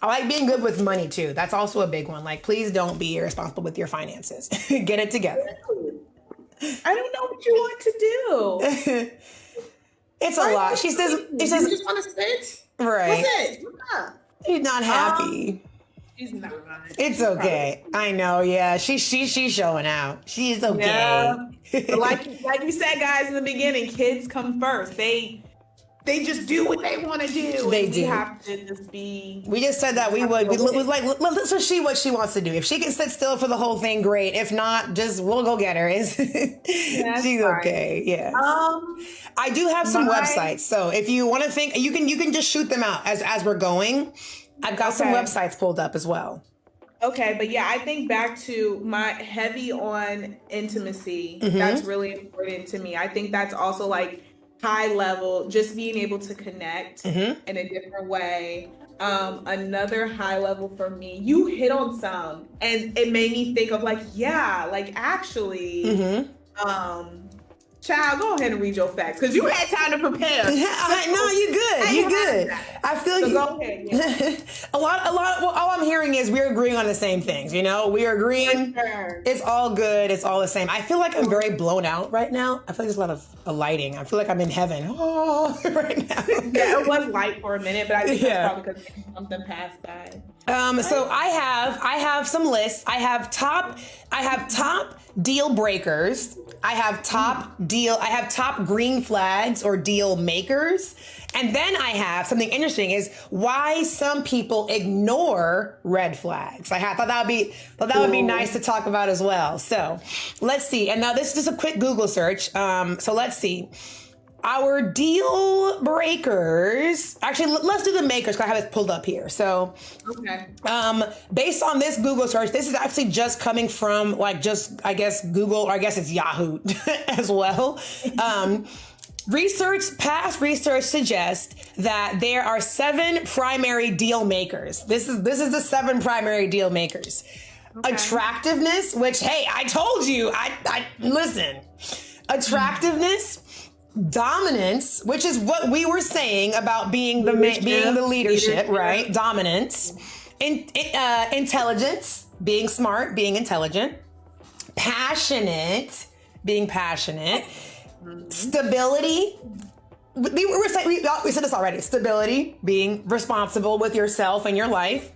I like being good with money too. That's also a big one. Like, please don't be irresponsible with your finances. Get it together. I don't know what you want to do. It's a lot. She says, you just want to sit? Right. What's it? Yeah. She's not happy. She's not. It's okay. I know. Yeah. She's showing out. She's okay. Yeah. like you said, guys, in the beginning, kids come first. They just do what they want to do. They do. We have to just be. We just said that we would. Let's just see what she wants to do. If she can sit still for the whole thing, great. If not, we'll go get her. She's okay. Yeah. I do have some websites. So if you want to think, you can just shoot them out as we're going. I've got some websites pulled up as well. Okay, but yeah, I think back to my heavy on intimacy. Mm-hmm. That's really important to me. I think that's also like high level, just being able to connect in a different way. Another high level for me, you hit on some, and it made me think of like, yeah, like actually, child, go ahead and read your facts because you had time to prepare. No, you good. You good. I feel you. Go ahead. Yeah. a lot. Well, all I'm hearing is we're agreeing on the same things. You know, we're agreeing. Sure. It's all good. It's all the same. I feel like I'm very blown out right now. I feel like there's a lot of lighting. I feel like I'm in heaven. Oh, right now. Yeah, it was light for a minute, but I think that's probably because something passed by. So I have some lists. I have top deal breakers. I have top green flags or deal makers. And then I have something interesting is why some people ignore red flags. I thought that would be nice to talk about as well. So let's see. And now this is just a quick Google search. So let's see. Our deal breakers. Actually, let's do the makers because I have it pulled up here. So, based on this Google search, this is actually just coming from I guess Google, or I guess it's Yahoo as well. Past research suggests that there are 7 primary deal makers. This is the 7 primary deal makers. Okay. Attractiveness, which, hey, I told you. I listen. Attractiveness. Dominance, which is what we were saying about being the leadership, right? Dominance, intelligence, being smart, being intelligent, passionate, being passionate, stability. We said this already. Stability, being responsible with yourself and your life.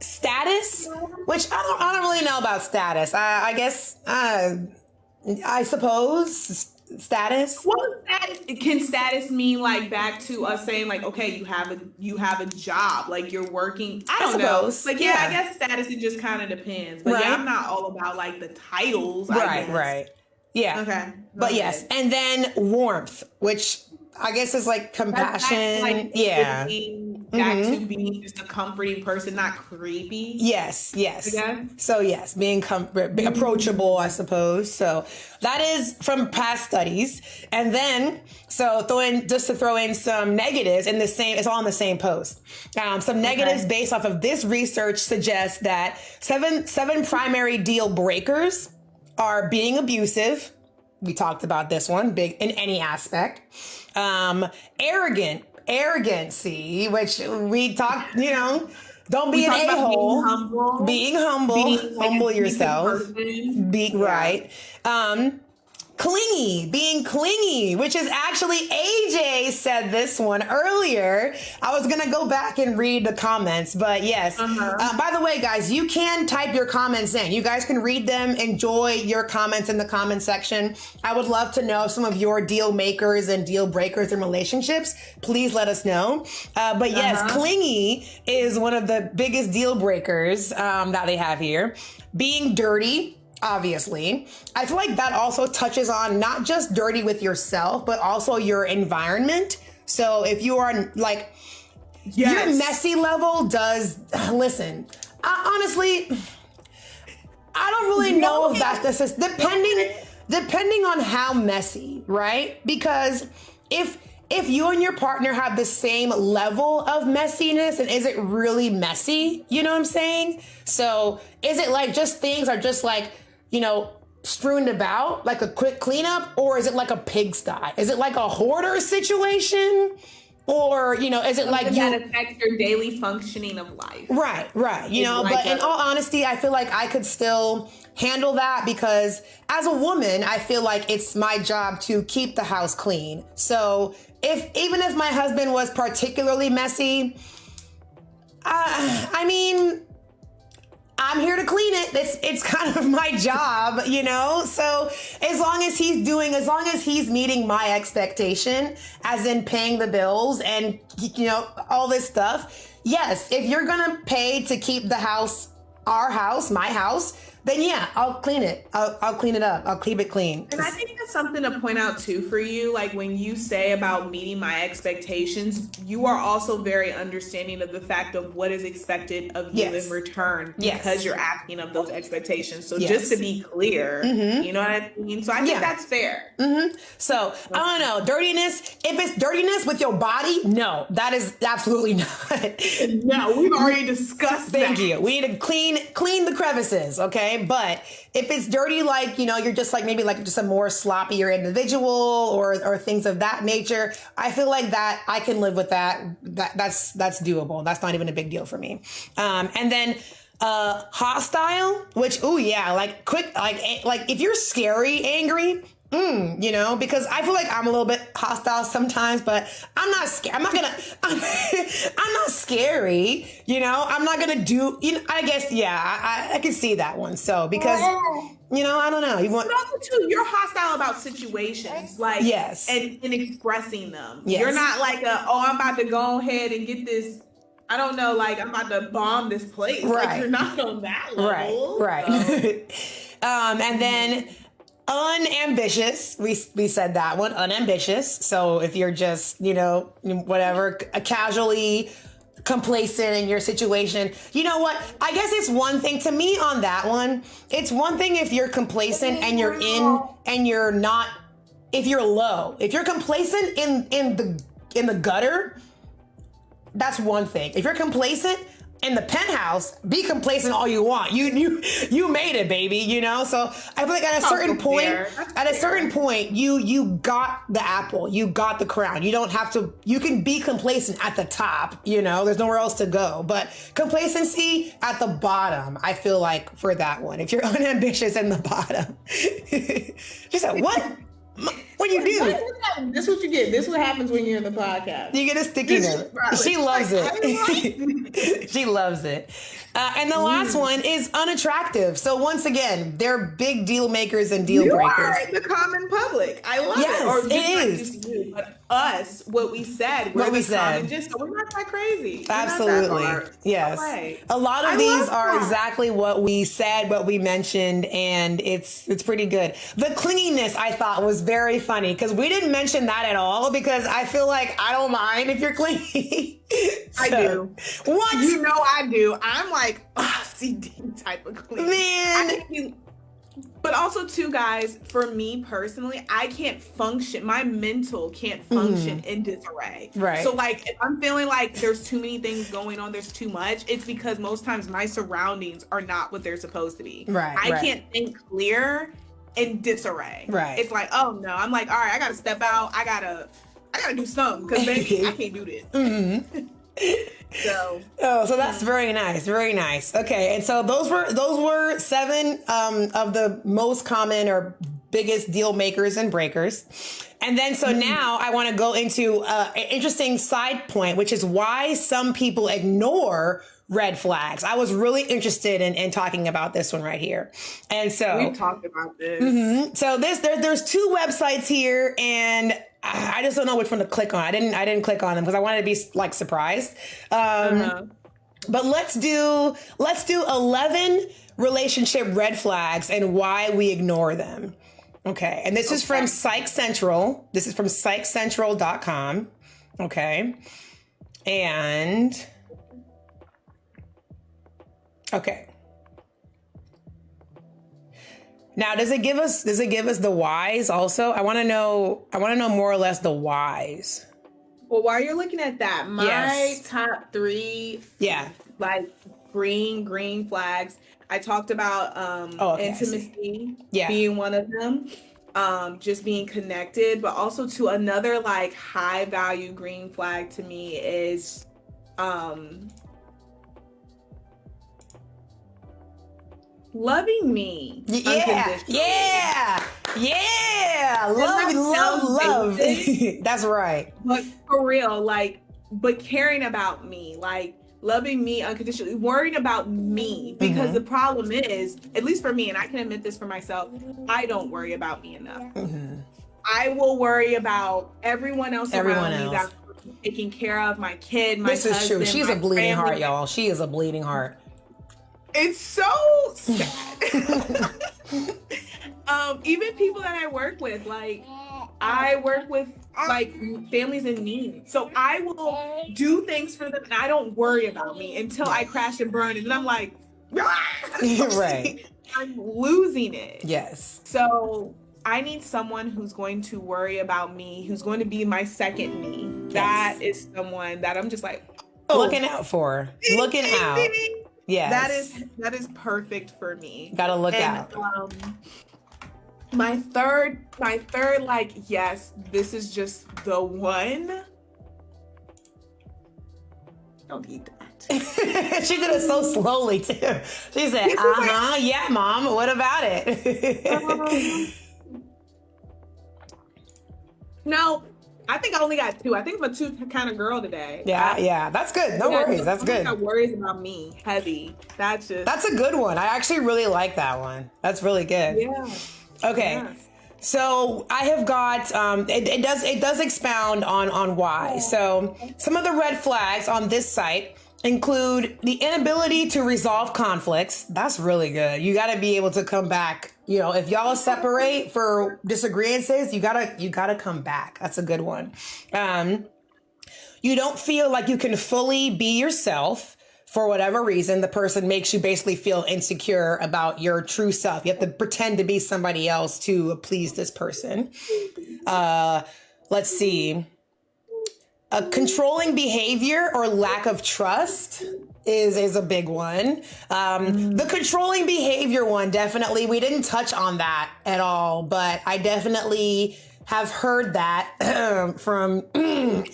Status, which I don't really know about status. I guess. I suppose status. Well, can status mean like back to us saying like, okay, you have a job, like you're working. I don't know. Like, yeah, I guess status, it just kind of depends. But yeah, I'm not all about like the titles. Right. Yeah. Okay. But yes, and then warmth, which I guess is like compassion. Like back to being just a comforting person, not creepy. Yes. So yes, being approachable, I suppose. So that is from past studies. And then, so to throw in some negatives in the same, it's all in the same post. Some negatives based off of this research suggest that seven primary deal breakers are being abusive. We talked about this one, big in any aspect. Arrogancy, which we talked, don't be an a-hole. Being humble yourself. Right. Being clingy, which is actually AJ said this one earlier. I was going to go back and read the comments, but yes. By the way, guys, you can type your comments in. You guys can read them. Enjoy your comments in the comment section. I would love to know some of your deal makers and deal breakers in relationships. Please let us know. But yes, clingy is one of the biggest deal breakers that they have here. Being dirty. Obviously, I feel like that also touches on not just dirty with yourself, but also your environment. So if you are like, your messy level listen, honestly, I don't really know if that's depending on how messy, right? Because if you and your partner have the same level of messiness, and is it really messy? You know what I'm saying? So is it like just things are just like, strewn about, like a quick cleanup, or is it like a pigsty? Is it like a hoarder situation? Or, is it like that affects your daily functioning of life? Right. But in all honesty, I feel like I could still handle that because as a woman, I feel like it's my job to keep the house clean. So even if my husband was particularly messy, I'm here to clean it. It's kind of my job, So as long as he's meeting my expectation, as in paying the bills and, all this stuff. Yes, if you're going to pay to keep the house, our house, my house, then yeah, I'll clean it. I'll clean it up. I'll keep it clean. And I think that's something to point out too for you. Like when you say about meeting my expectations, you are also very understanding of the fact of what is expected of you in return because you're asking of those expectations. So just to be clear, you know what I mean? So I think that's fair. So I don't know, dirtiness. If it's dirtiness with your body, no, that is absolutely not. No, we've already discussed that. Thank you. We need to clean the crevices, okay? But if it's dirty, like, you're just like maybe like just a more sloppier individual or things of that nature, I feel like that I can live with that. That's doable. That's not even a big deal for me. And then hostile, which, like quick, like if you're scary, angry, because I feel like I'm a little bit hostile sometimes, but I'm not scared. I'm not scary, I'm not going to do, I guess, I can see that one. So, because, I don't know. But also too, you're hostile about situations, like, and expressing them. Yes. You're not like I'm about to go ahead and get this, I don't know, like I'm about to bomb this place. Right. Like you're not on that level. Right. So. And then unambitious, we said that one, unambitious. So if you're just, whatever, casually complacent in your situation, you know what? I guess it's one thing to me on that one. It's one thing if you're complacent and you're and you're not, if you're low, if you're complacent in the gutter, that's one thing. If you're complacent in the penthouse, be complacent all you want. You made it, baby, So I feel like at a certain point, you got the apple, you got the crown. You don't have to, you can be complacent at the top, there's nowhere else to go. But complacency at the bottom, I feel like for that one, if you're unambitious in the bottom. She said, what? What what you do. This is what you get. This is what happens when you're in the podcast. You get a sticky note. She loves it. She loves it. And the last one is unattractive. So once again, they're big deal makers and deal breakers. You are in the common public. I love it. Or it is. You, but us, what we said, we're common gist, so we're not that crazy. Absolutely. Yes. A lot of these are exactly what we said, what we mentioned, and it's pretty good. The clinginess I thought was very funny because we didn't mention that at all because I feel like I don't mind if you're clingy. I do. What? You know I do. I'm like OCD type of clingy. Man. But also too, guys, for me personally, I can't function. My mental can't function in disarray. Right. So like, if I'm feeling like there's too many things going on, there's too much, it's because most times my surroundings are not what they're supposed to be. Right. I can't think clear in disarray. Right. It's like, oh no, I'm like, all right, I gotta step out. I gotta do something because baby, I can't do this. So that's very nice, very nice. Okay, and so those were 7 of the most common or biggest deal makers and breakers. And then so now I want to go into an interesting side point, which is why some people ignore red flags. I was really interested in talking about this one right here. And so we talked about this. So there's 2 websites here, and I just don't know which one to click on. I didn't click on them because I wanted to be like surprised. But let's do 11 relationship red flags and why we ignore them. Okay. And this is from Psych Central. This is from psychcentral.com. Okay. And okay. Now, does it give us the whys also? I want to know more or less the whys. Well, while you're looking at that, my top 3 like green flags. I talked about intimacy being one of them. Just being connected, but also to another like high value green flag to me is loving me. Yeah. Love. That's right. But for real, like, but caring about me, like loving me unconditionally, worrying about me. Because the problem is, at least for me, and I can admit this for myself, I don't worry about me enough. I will worry about everyone else around me that's taking care of my kid, my husband. This is true. She's a bleeding heart, y'all. She is a bleeding heart. It's so sad. Even people that I work with, like I work with like families in need. So I will do things for them and I don't worry about me until I crash and burn. And then I'm like, right. I'm losing it. Yes. So I need someone who's going to worry about me, who's going to be my second me. That is someone that I'm just like, looking out for. Looking out. Yes. That is perfect for me. Gotta look out. My third, like, yes, this is just the one. Don't eat that. She did it so slowly too. She said, yeah, Mom, what about it? No, I think I only got 2. I think I'm a 2 kind of girl today. Yeah, that's good. No worries. That's good. Got worries about me, heavy. That's a good one. I actually really like that one. That's really good. Yeah. Okay. Yes. So I have got it does expound on why. So some of the red flags on this site include the inability to resolve conflicts. That's really good. You got to be able to come back. You know, if y'all separate for disagreements, you gotta come back. That's a good one. You don't feel like you can fully be yourself for whatever reason. The person makes you basically feel insecure about your true self. You have to pretend to be somebody else to please this person. Let's see. A controlling behavior or lack of trust is a big one. The controlling behavior one, definitely. We didn't touch on that at all, but I definitely have heard that from I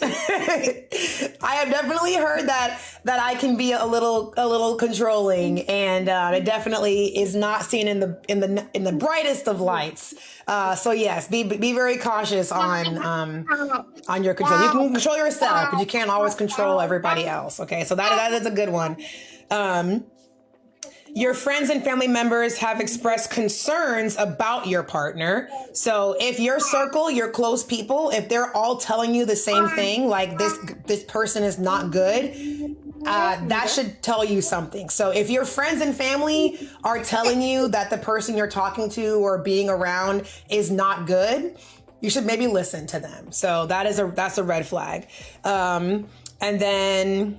have definitely heard that I can be a little controlling, and it definitely is not seen in the brightest of lights. So yes, be very cautious on your control. You can control yourself, but you can't always control everybody else. Okay, so that is a good one. Your friends and family members have expressed concerns about your partner. So if your circle, your close people, if they're all telling you the same thing, like this person is not good, that should tell you something. So if your friends and family are telling you that the person you're talking to or being around is not good, you should maybe listen to them. So that's a red flag. And then,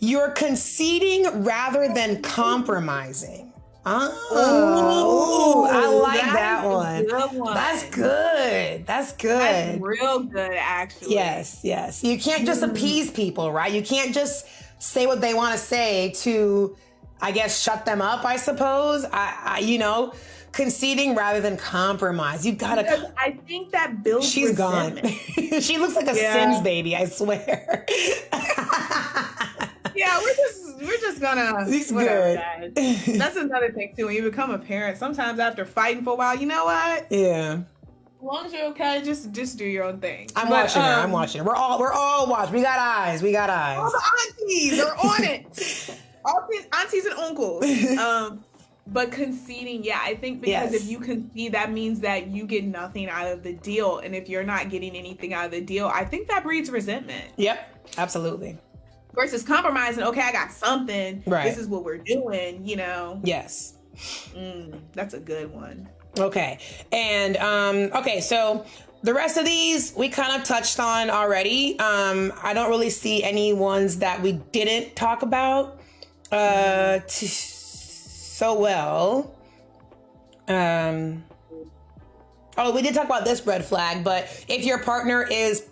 you're conceding rather than compromising. Oh, I like that one. That's good. That's good. That's real good, actually. Yes. You can't just appease people, right? You can't just say what they want to say to, I guess, shut them up, I suppose. Conceding rather than compromise. You gotta. I think that builds. She's resentment. Gone. She looks like a Sims baby, I swear. Yeah, we're just gonna. He's good. That's another thing too. When you become a parent, sometimes after fighting for a while, you know what? Yeah. As long as you're okay, just do your own thing. I'm watching her. We're all watching. We got eyes. All the aunties are on it. All aunties and uncles. But conceding, I think because if you concede, that means that you get nothing out of the deal, and if you're not getting anything out of the deal, I think that breeds resentment. Yep, absolutely. Versus compromising, okay, I got something. Right. This is what we're doing, Yes. That's a good one. Okay. And, so the rest of these we kind of touched on already. I don't really see any ones that we didn't talk about so well. We did talk about this red flag, but if your partner is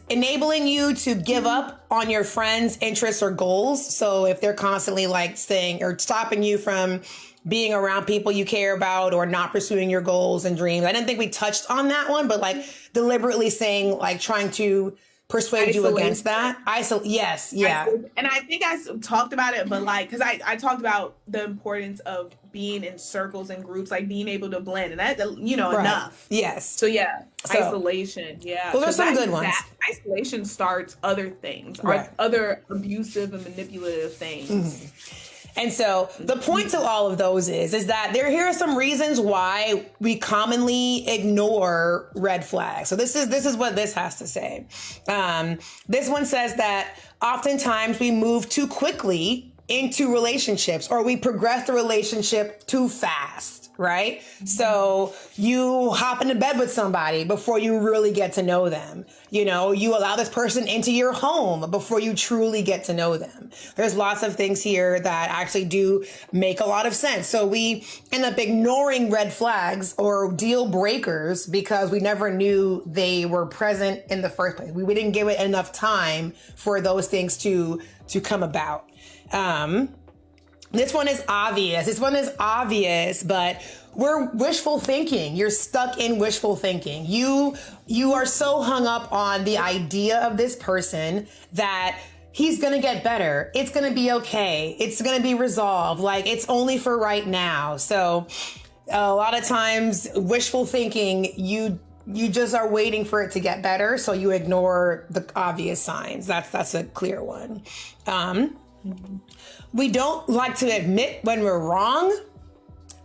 enabling you to give up on your friends' interests or goals. So if they're constantly like saying or stopping you from being around people you care about or not pursuing your goals and dreams. I didn't think we touched on that one, but like deliberately saying, like trying to persuade you against that. Yes. Yeah. And I think I talked about it, but like, cause I talked about the importance of being in circles and groups, like being able to blend, and that, right. Enough. Yes. So isolation. Yeah. Well, there's some good ones. Isolation starts other things, right. Other abusive and manipulative things. Mm-hmm. And so the point to all of those is that here are some reasons why we commonly ignore red flags. So this is what this has to say. This one says that oftentimes we move too quickly into relationships, or we progress the relationship too fast. Right? So you hop into bed with somebody before you really get to know them. You allow this person into your home before you truly get to know them. There's lots of things here that actually do make a lot of sense. So we end up ignoring red flags or deal breakers because we never knew they were present in the first place. We didn't give it enough time for those things to come about. This one is obvious, but we're wishful thinking. You're stuck in wishful thinking. You are so hung up on the idea of this person that he's going to get better. It's going to be okay. It's going to be resolved. Like, it's only for right now. So a lot of times wishful thinking, you just are waiting for it to get better. So you ignore the obvious signs. That's a clear one. We don't like to admit when we're wrong.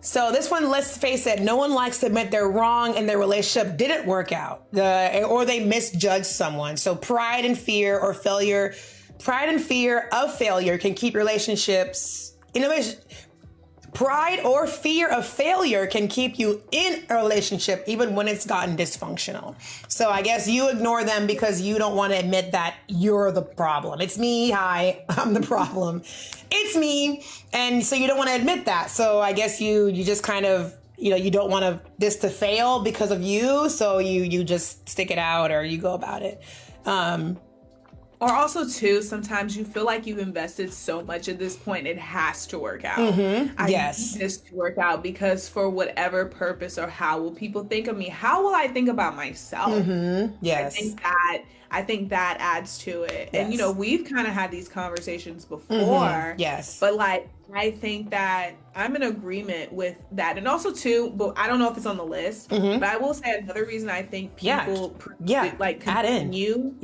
So this one, let's face it, no one likes to admit they're wrong and their relationship didn't work out, or they misjudged someone. So pride and fear of failure can keep relationships, pride or fear of failure can keep you in a relationship even when it's gotten dysfunctional. So I guess you ignore them because you don't want to admit that you're the problem. It's me. Hi, I'm the problem. It's me. And so you don't want to admit that. So I guess you just kind of, you don't want this to fail because of you. So you just stick it out or you go about it. Or also, too, sometimes you feel like you've invested so much at this point, it has to work out. I Yes. need this to work out because for whatever purpose or how will people think of me? How will I think about myself? Yes. I think that adds to it. Yes. And, you know, we've kind of had these conversations before. Yes. But, like, I think that I'm in agreement with that. And also, too, but I don't know if it's on the list, but I will say another reason I think people like continue.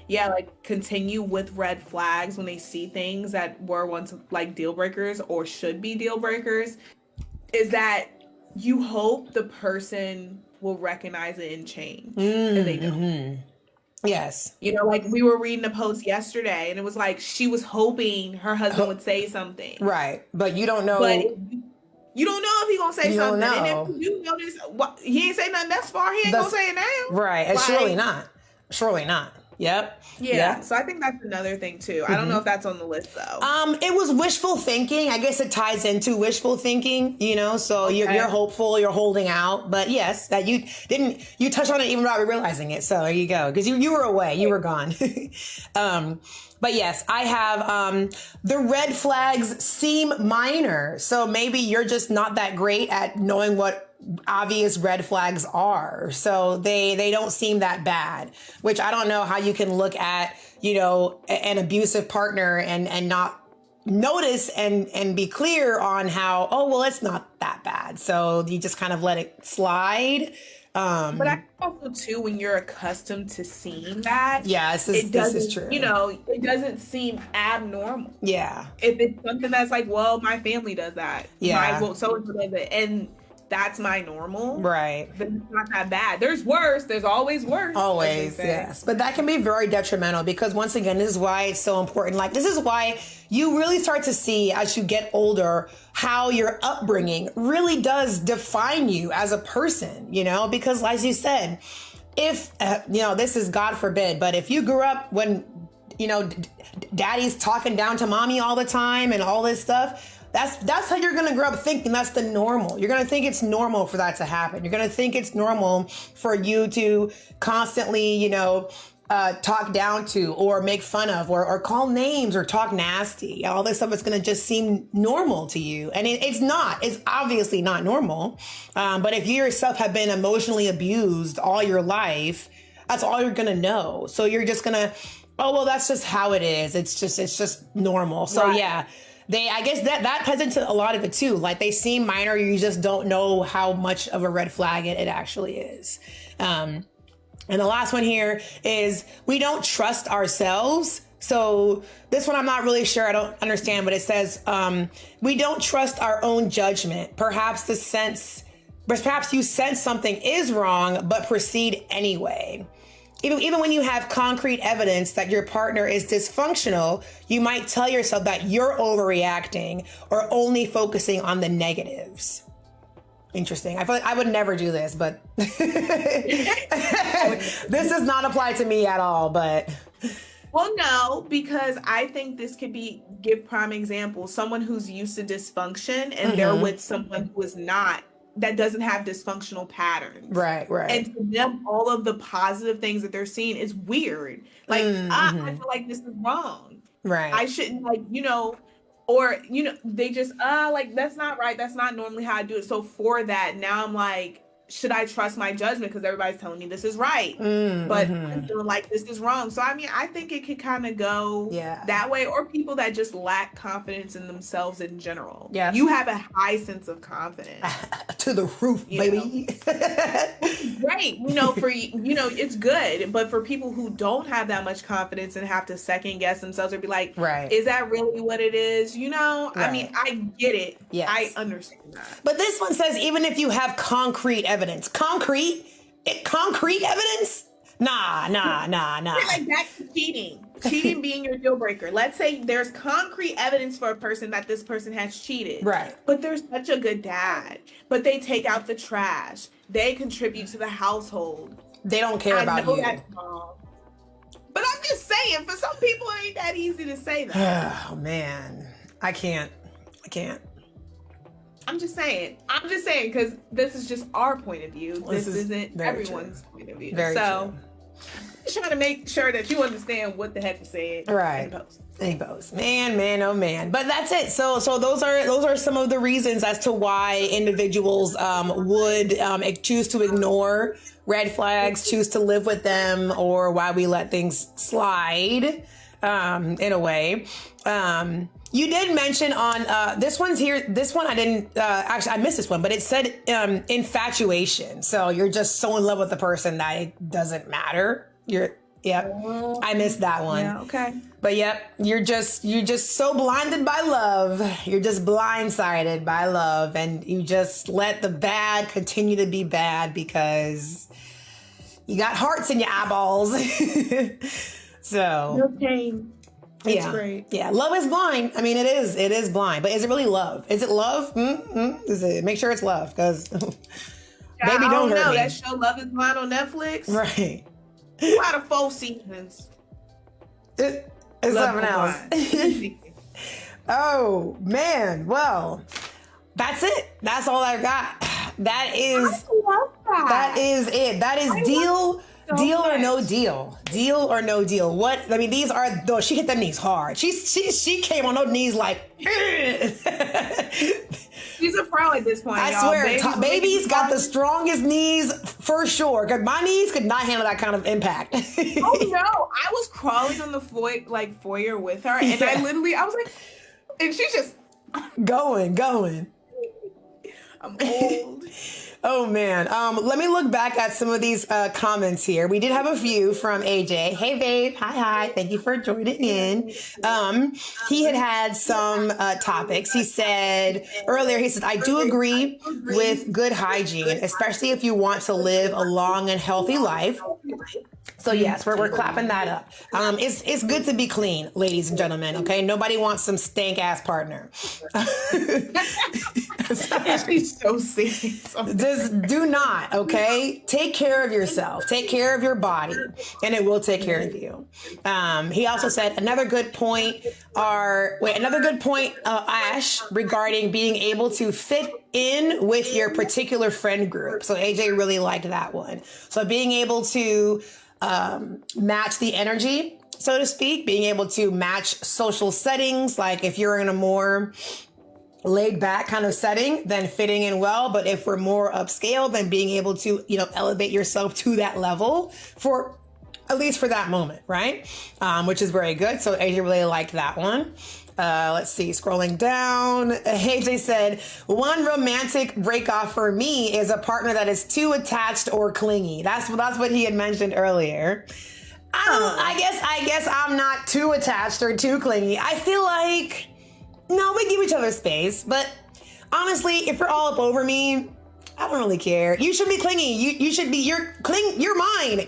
Yeah, like continue with red flags when they see things that were once like deal breakers or should be deal breakers is that you hope the person will recognize it and change. And they don't. Yes. You know, like we were reading a post yesterday and it was like she was hoping her husband would say something. Right. But you don't know. But you don't know if he's going to say something. Know. And if you notice, he ain't say nothing thus far, he ain't going to say it now. Right. And like, surely not. Yep. Yeah. So I think that's another thing too. I don't know if that's on the list though. It was wishful thinking. I guess it ties into wishful thinking, you know, so you're hopeful, you're holding out, but yes, that you touched on it even without realizing it. So there you go. Cause you were away, you were gone. But yes, I have, the red flags seem minor. So maybe you're just not that great at knowing what obvious red flags are. So they don't seem that bad, which I don't know how you can look at, you know, an abusive partner and not notice and be clear on how, oh, well, it's not that bad. So you just kind of let it slide. But I also too, when you're accustomed to seeing that, this is true. You know, it doesn't seem abnormal. Yeah. If it's something that's like, well, my family does that. Yeah. So and so does it, and that's my normal. Right. But it's not that bad. There's worse. There's always worse. Always, yes. But that can be very detrimental because once again, this is why it's so important. Like, this is why you really start to see as you get older how your upbringing really does define you as a person, you know, because as you said, if, you know, this is God forbid, but if you grew up when, you know, daddy's talking down to mommy all the time and all this stuff, that's how you're going to grow up thinking that's the normal. You're going to think it's normal for that to happen. You're going to think it's normal for you to constantly, you know, talk down to or make fun of or call names or talk nasty. All this stuff is going to just seem normal to you. And it's not. It's obviously not normal. But if you yourself have been emotionally abused all your life, that's all you're going to know. So you're just going to, oh, well, that's just how it is. It's just normal. So yeah. I guess that ties into a lot of it too. Like they seem minor, you just don't know how much of a red flag it actually is. And the last one here is we don't trust ourselves. So this one I'm not really sure. I don't understand, but it says we don't trust our own judgment. Perhaps you sense something is wrong, but proceed anyway. Even when you have concrete evidence that your partner is dysfunctional, you might tell yourself that you're overreacting or only focusing on the negatives. Interesting. I feel like I would never do this, but this does not apply to me at all, but... Well, no, because I think this could give prime example, someone who's used to dysfunction and they're with someone who is not, that doesn't have dysfunctional patterns. Right. And to them, all of the positive things that they're seeing is weird. Like, I feel like this is wrong. Right. I shouldn't, like, you know, or, you know, they just, like, that's not right. That's not normally how I do it. So for that, now I'm like, should I trust my judgment? Because everybody's telling me this is right, but I'm feeling like this is wrong. So, I mean, I think it could kind of go that way, or people that just lack confidence in themselves in general. Yeah. You have a high sense of confidence. To the roof, baby. Great. You know, it's good. But for people who don't have that much confidence and have to second guess themselves or be like, is that really what it is? You know, I mean, I get it. Yes. I understand that. But this one says, even if you have concrete evidence. Concrete evidence? Nah. Like that's cheating. Cheating being your deal breaker. Let's say there's concrete evidence for a person that this person has cheated. Right. But they're such a good dad. But they take out the trash. They contribute to the household. They don't care about you. That's wrong. But I'm just saying, for some people, it ain't that easy to say that. Oh, man. I can't. I'm just saying, because this is just our point of view. This isn't everyone's point of view. Very true. Just trying to make sure that you understand what the heck was said. Right. In post. Man, oh man. But that's it. So those are some of the reasons as to why individuals would choose to ignore red flags, choose to live with them, or why we let things slide in a way. You did mention on this one's here. This one I didn't actually, I missed this one, but it said infatuation. So you're just so in love with the person that it doesn't matter. I missed that one. Yeah, okay. But you're just so blinded by love. You're just blindsided by love, and you just let the bad continue to be bad because you got hearts in your eyeballs. So no pain. It's great. Yeah, love is blind. I mean, it is blind. But is it really love? Is it love? Is it? Make sure it's love, because baby, don't hurt me. That show Love is Blind on Netflix. Right. 2 out of 4 seasons. It's something else. Oh man. Well, that's it. That's all I've got. That is it. That is deal or no deal. Deal or no deal. What? I mean, these are though. She hit them knees hard. She came on those knees like. She's a pro at this point. I swear, baby's got the strongest knees for sure. Cause my knees could not handle that kind of impact. Oh no! I was crawling on the foyer with her, and I was like, and she's just going. I'm old. Oh man. Let me look back at some of these comments here. We did have a few from AJ. Hey babe. Hi. Thank you for joining in. He had some topics. He said earlier, I do agree with good hygiene, especially if you want to live a long and healthy life. So yes, we're clapping that up. It's good to be clean, ladies and gentlemen. Okay, nobody wants some stank ass partner. She's so serious. Just do not. Okay, take care of yourself. Take care of your body, and it will take care of you. He also said another good point. Ash, regarding being able to fit in with your particular friend group. So AJ really liked that one. So being able to match the energy, so to speak, being able to match social settings. Like if you're in a more laid back kind of setting, then fitting in well. But if we're more upscale, then being able to, elevate yourself to that level for at least for that moment. Right. Which is very good. So AJ really liked that one. Let's see, scrolling down. AJ said, one romantic breakoff for me is a partner that is too attached or clingy. That's what he had mentioned earlier. I guess I'm not too attached or too clingy. I feel like, no, we give each other space. But honestly, if you're all up over me, I don't really care. You should be clingy. You should be, you're mine.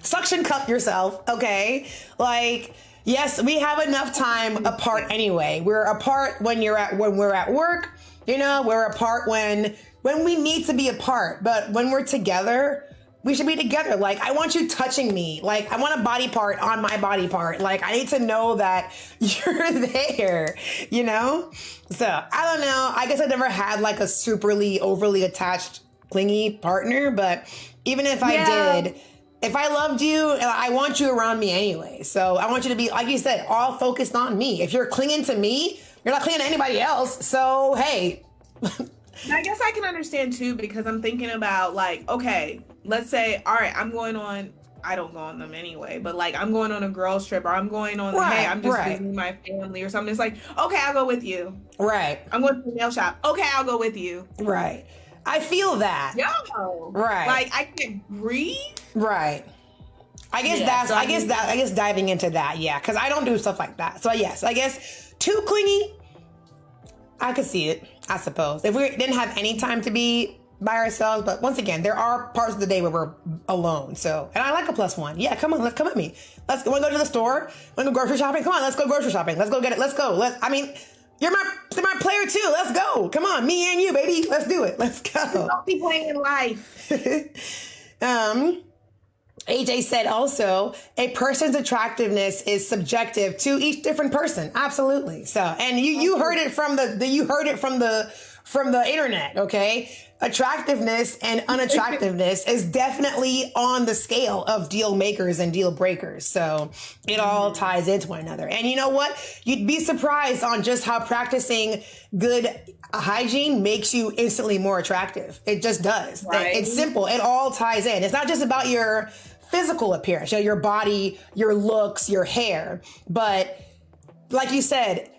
Suction cup yourself, okay? Like, yes, we have enough time apart anyway. We're apart when we're at work, we're apart when we need to be apart. But when we're together, we should be together. Like, I want you touching me. Like, I want a body part on my body part. Like, I need to know that you're there, So, I don't know. I guess I never had like a superly overly attached, clingy partner. But even if I did, if I loved you, I want you around me anyway. So I want you to be, like you said, all focused on me. If you're clinging to me, you're not clinging to anybody else. So, hey. I guess I can understand too, because I'm thinking about like, okay, let's say, all right, I don't go on them anyway, but like I'm going on a girls trip, or I'm going on, I'm just visiting my family or something. It's like, okay, I'll go with you. Right. I'm going to the nail shop. Okay, I'll go with you. Right. I feel that. Yo. Right. Like I can't breathe. Right. I guess diving into that. Yeah. Cause I don't do stuff like that. So yes, I guess too clingy. I could see it, I suppose. If we didn't have any time to be by ourselves, but once again, there are parts of the day where we're alone. So, and I like a +1. Yeah. Come on. Let's come at me. Let's go. Want to go to the store? Want to go grocery shopping? Come on. Let's go grocery shopping. Let's go get it. Let's go. You're my player too. Let's go. Come on, me and you, baby. Let's do it. Let's go. Don't be playing life. AJ said also, a person's attractiveness is subjective to each different person. Absolutely. So, and you heard it from the from the internet, okay? Attractiveness and unattractiveness is definitely on the scale of deal makers and deal breakers. So it all ties into one another. And you know what? You'd be surprised on just how practicing good hygiene makes you instantly more attractive. It just does. Right. It's simple. It all ties in. It's not just about your physical appearance, your body, your looks, your hair, but like you said,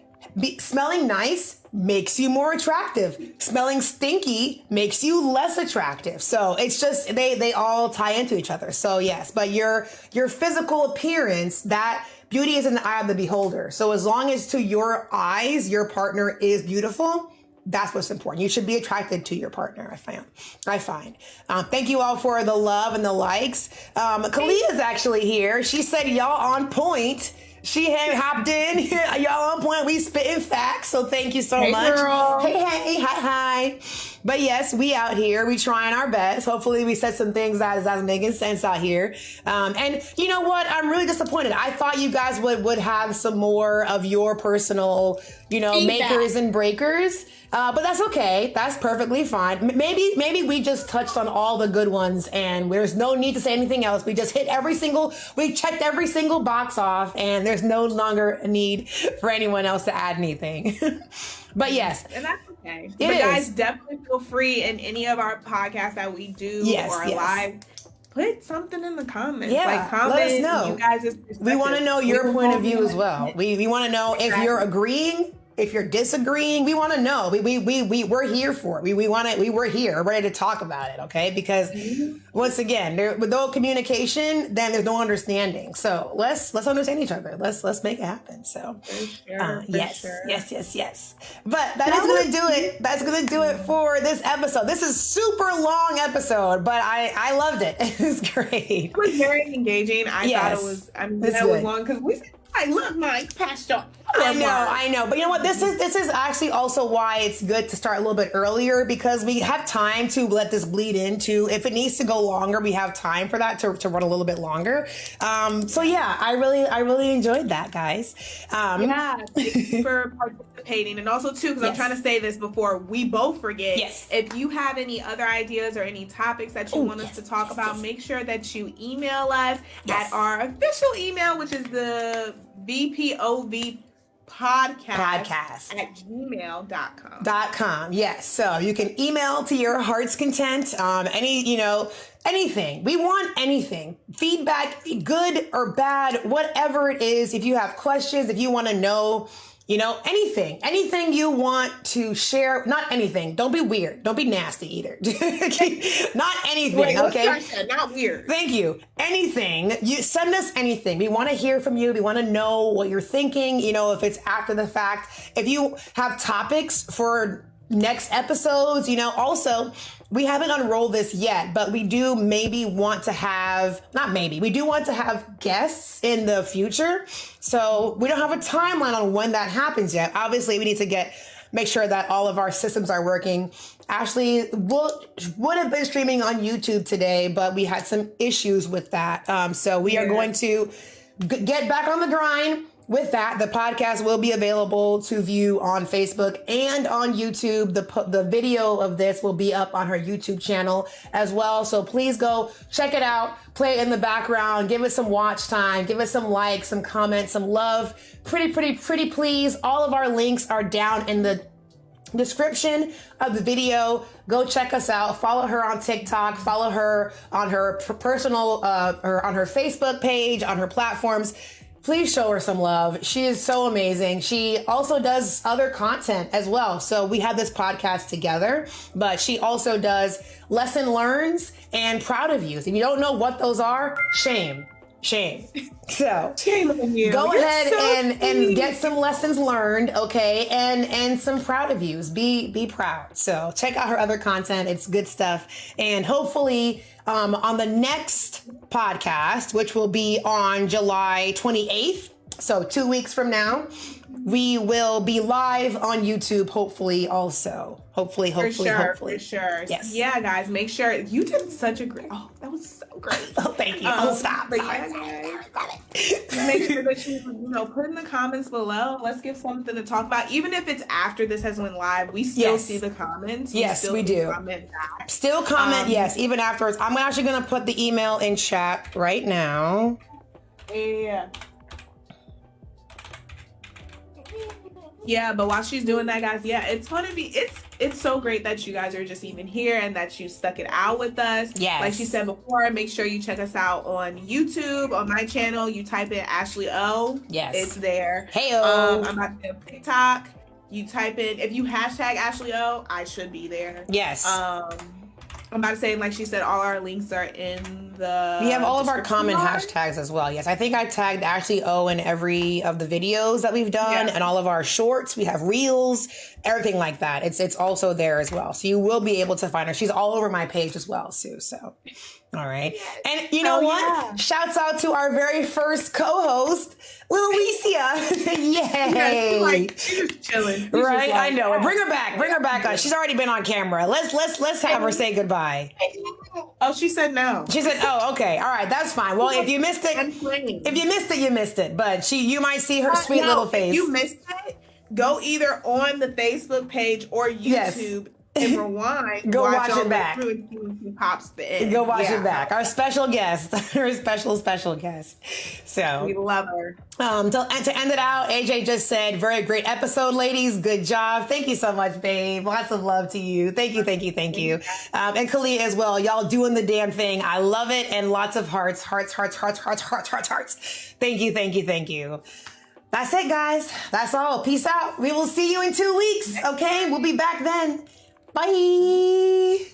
smelling nice makes you more attractive. Smelling stinky makes you less attractive. So it's just, they all tie into each other. So yes, but your physical appearance, that beauty is in the eye of the beholder. So as long as to your eyes, your partner is beautiful, that's what's important. You should be attracted to your partner, I find. Thank you all for the love and the likes. Kalia's actually here. She said, y'all on point. She had hopped in. Y'all on point. We spitting facts. So thank you so much. Girl. Hey, hi. But yes, we out here. We trying our best. Hopefully we said some things that's making sense out here. And you know what? I'm really disappointed. I thought you guys would have some more of your personal, feedback. Makers and breakers. But that's okay. That's perfectly fine. Maybe we just touched on all the good ones and there's no need to say anything else. We just we checked every single box off and there's no longer a need for anyone else to add anything. But yes. And that's okay. But guys, definitely feel free in any of our podcasts that we do or live. Put something in the comments. Yeah, comment. Let us know. You guys, we want to know your point of view as well. We want to know if you're agreeing, if you're disagreeing. We want to know. We're here for it. We're here, ready to talk about it. Okay, because once again, with no communication, then there's no understanding. So let's understand each other. Let's make it happen. So yes. But that is gonna do it. That's gonna do it for this episode. This is super long episode, but I loved it. It was great. It was very engaging. I thought it was. I mean, that was long because we said, I love Mike Pastor. I know. But you know what? This is actually also why it's good to start a little bit earlier, because we have time to let this bleed into, if it needs to go longer, we have time for that to run a little bit longer. So yeah, I really enjoyed that, guys. Thank you for participating. And also too, because I'm trying to say this before we both forget. Yes. If you have any other ideas or any topics that you want us to talk about, make sure that you email us at our official email, which is the VPOV Podcast at gmail.com. Yes. So you can email to your heart's content. Anything. We want anything. Feedback, good or bad, whatever it is. If you have questions, if you want to know, anything you want to share, not anything. Don't be weird. Don't be nasty either. Not anything. Wait, okay. Not weird. Thank you. Anything. You send us anything. We want to hear from you. We want to know what you're thinking. If it's after the fact, if you have topics for next episodes, also, we haven't unrolled this yet, but we do we do want to have guests in the future. So we don't have a timeline on when that happens yet. Obviously, we need to make sure that all of our systems are working. Ashley would have been streaming on YouTube today, but we had some issues with that. So we are going to get back on the grind. With that, the podcast will be available to view on Facebook and on YouTube. The video of this will be up on her YouTube channel as well. So please go check it out, play it in the background, give it some watch time, give it some likes, some comments, some love. Pretty please. All of our links are down in the description of the video. Go check us out. Follow her on TikTok. Follow her on her personal, or on her Facebook page, on her platforms. Please show her some love. She is so amazing. She also does other content as well. So we have this podcast together, but she also does lesson learns and proud of yous. If you don't know what those are, shame. So shame on you. Go ahead and get some lessons learned, okay? And some proud of yous. Be proud. So check out her other content. It's good stuff. And hopefully on the next podcast, which will be on July 28th, so 2 weeks from now, we will be live on YouTube, hopefully also. Hopefully. For sure. Yes. Yeah, guys, make sure you did such a great. Oh, that was so great. Oh, thank you. Stop. But yeah, guys, make sure that you put in the comments below. Let's get something to talk about. Even if it's after this has went live, we still see the comments. We do. Comment back. Still comment, yes, even afterwards. I'm actually going to put the email in chat right now. Yeah. Yeah, but while she's doing that, guys, it's gonna be it's so great that you guys are just even here and that you stuck it out with us. Yes. Like she said before, make sure you check us out on YouTube, on my channel. You type in AshleyO. Yes. It's there. Hey-o. I'm on TikTok. You type in, if you hashtag AshleyO, I should be there. Yes. I'm about to say, like she said, all our links are in the. We have all of our common hashtags as well. Yes, I think I tagged AshleyO in every of the videos that we've done, and all of our shorts. We have reels, everything like that. It's also there as well, so you will be able to find her. She's all over my page as well, Sue. So, all right. And you know what? Yeah. Shouts out to our very first co-host, Lil Alicia. Yay! She's just chilling. Right? I know. Bring her back. Bring her back on. She's already been on camera. Let's have her say goodbye. Oh, she said no. She said, "Oh, okay, all right, that's fine." Well, if you missed it, you missed it. But you might see her sweet little face. If you missed it, go either on the Facebook page or YouTube. And rewind. Go watch it back. Pops the end. Go watch it back. Our special guest, our special guest. So we love her. To end it out, AJ just said, "Very great episode, ladies. Good job. Thank you so much, babe. Lots of love to you. Thank you. And Kalia as well. Y'all doing the damn thing. I love it. And lots of hearts. Thank you. That's it, guys. That's all. Peace out. We will see you in 2 weeks. Okay, we'll be back then. Bye.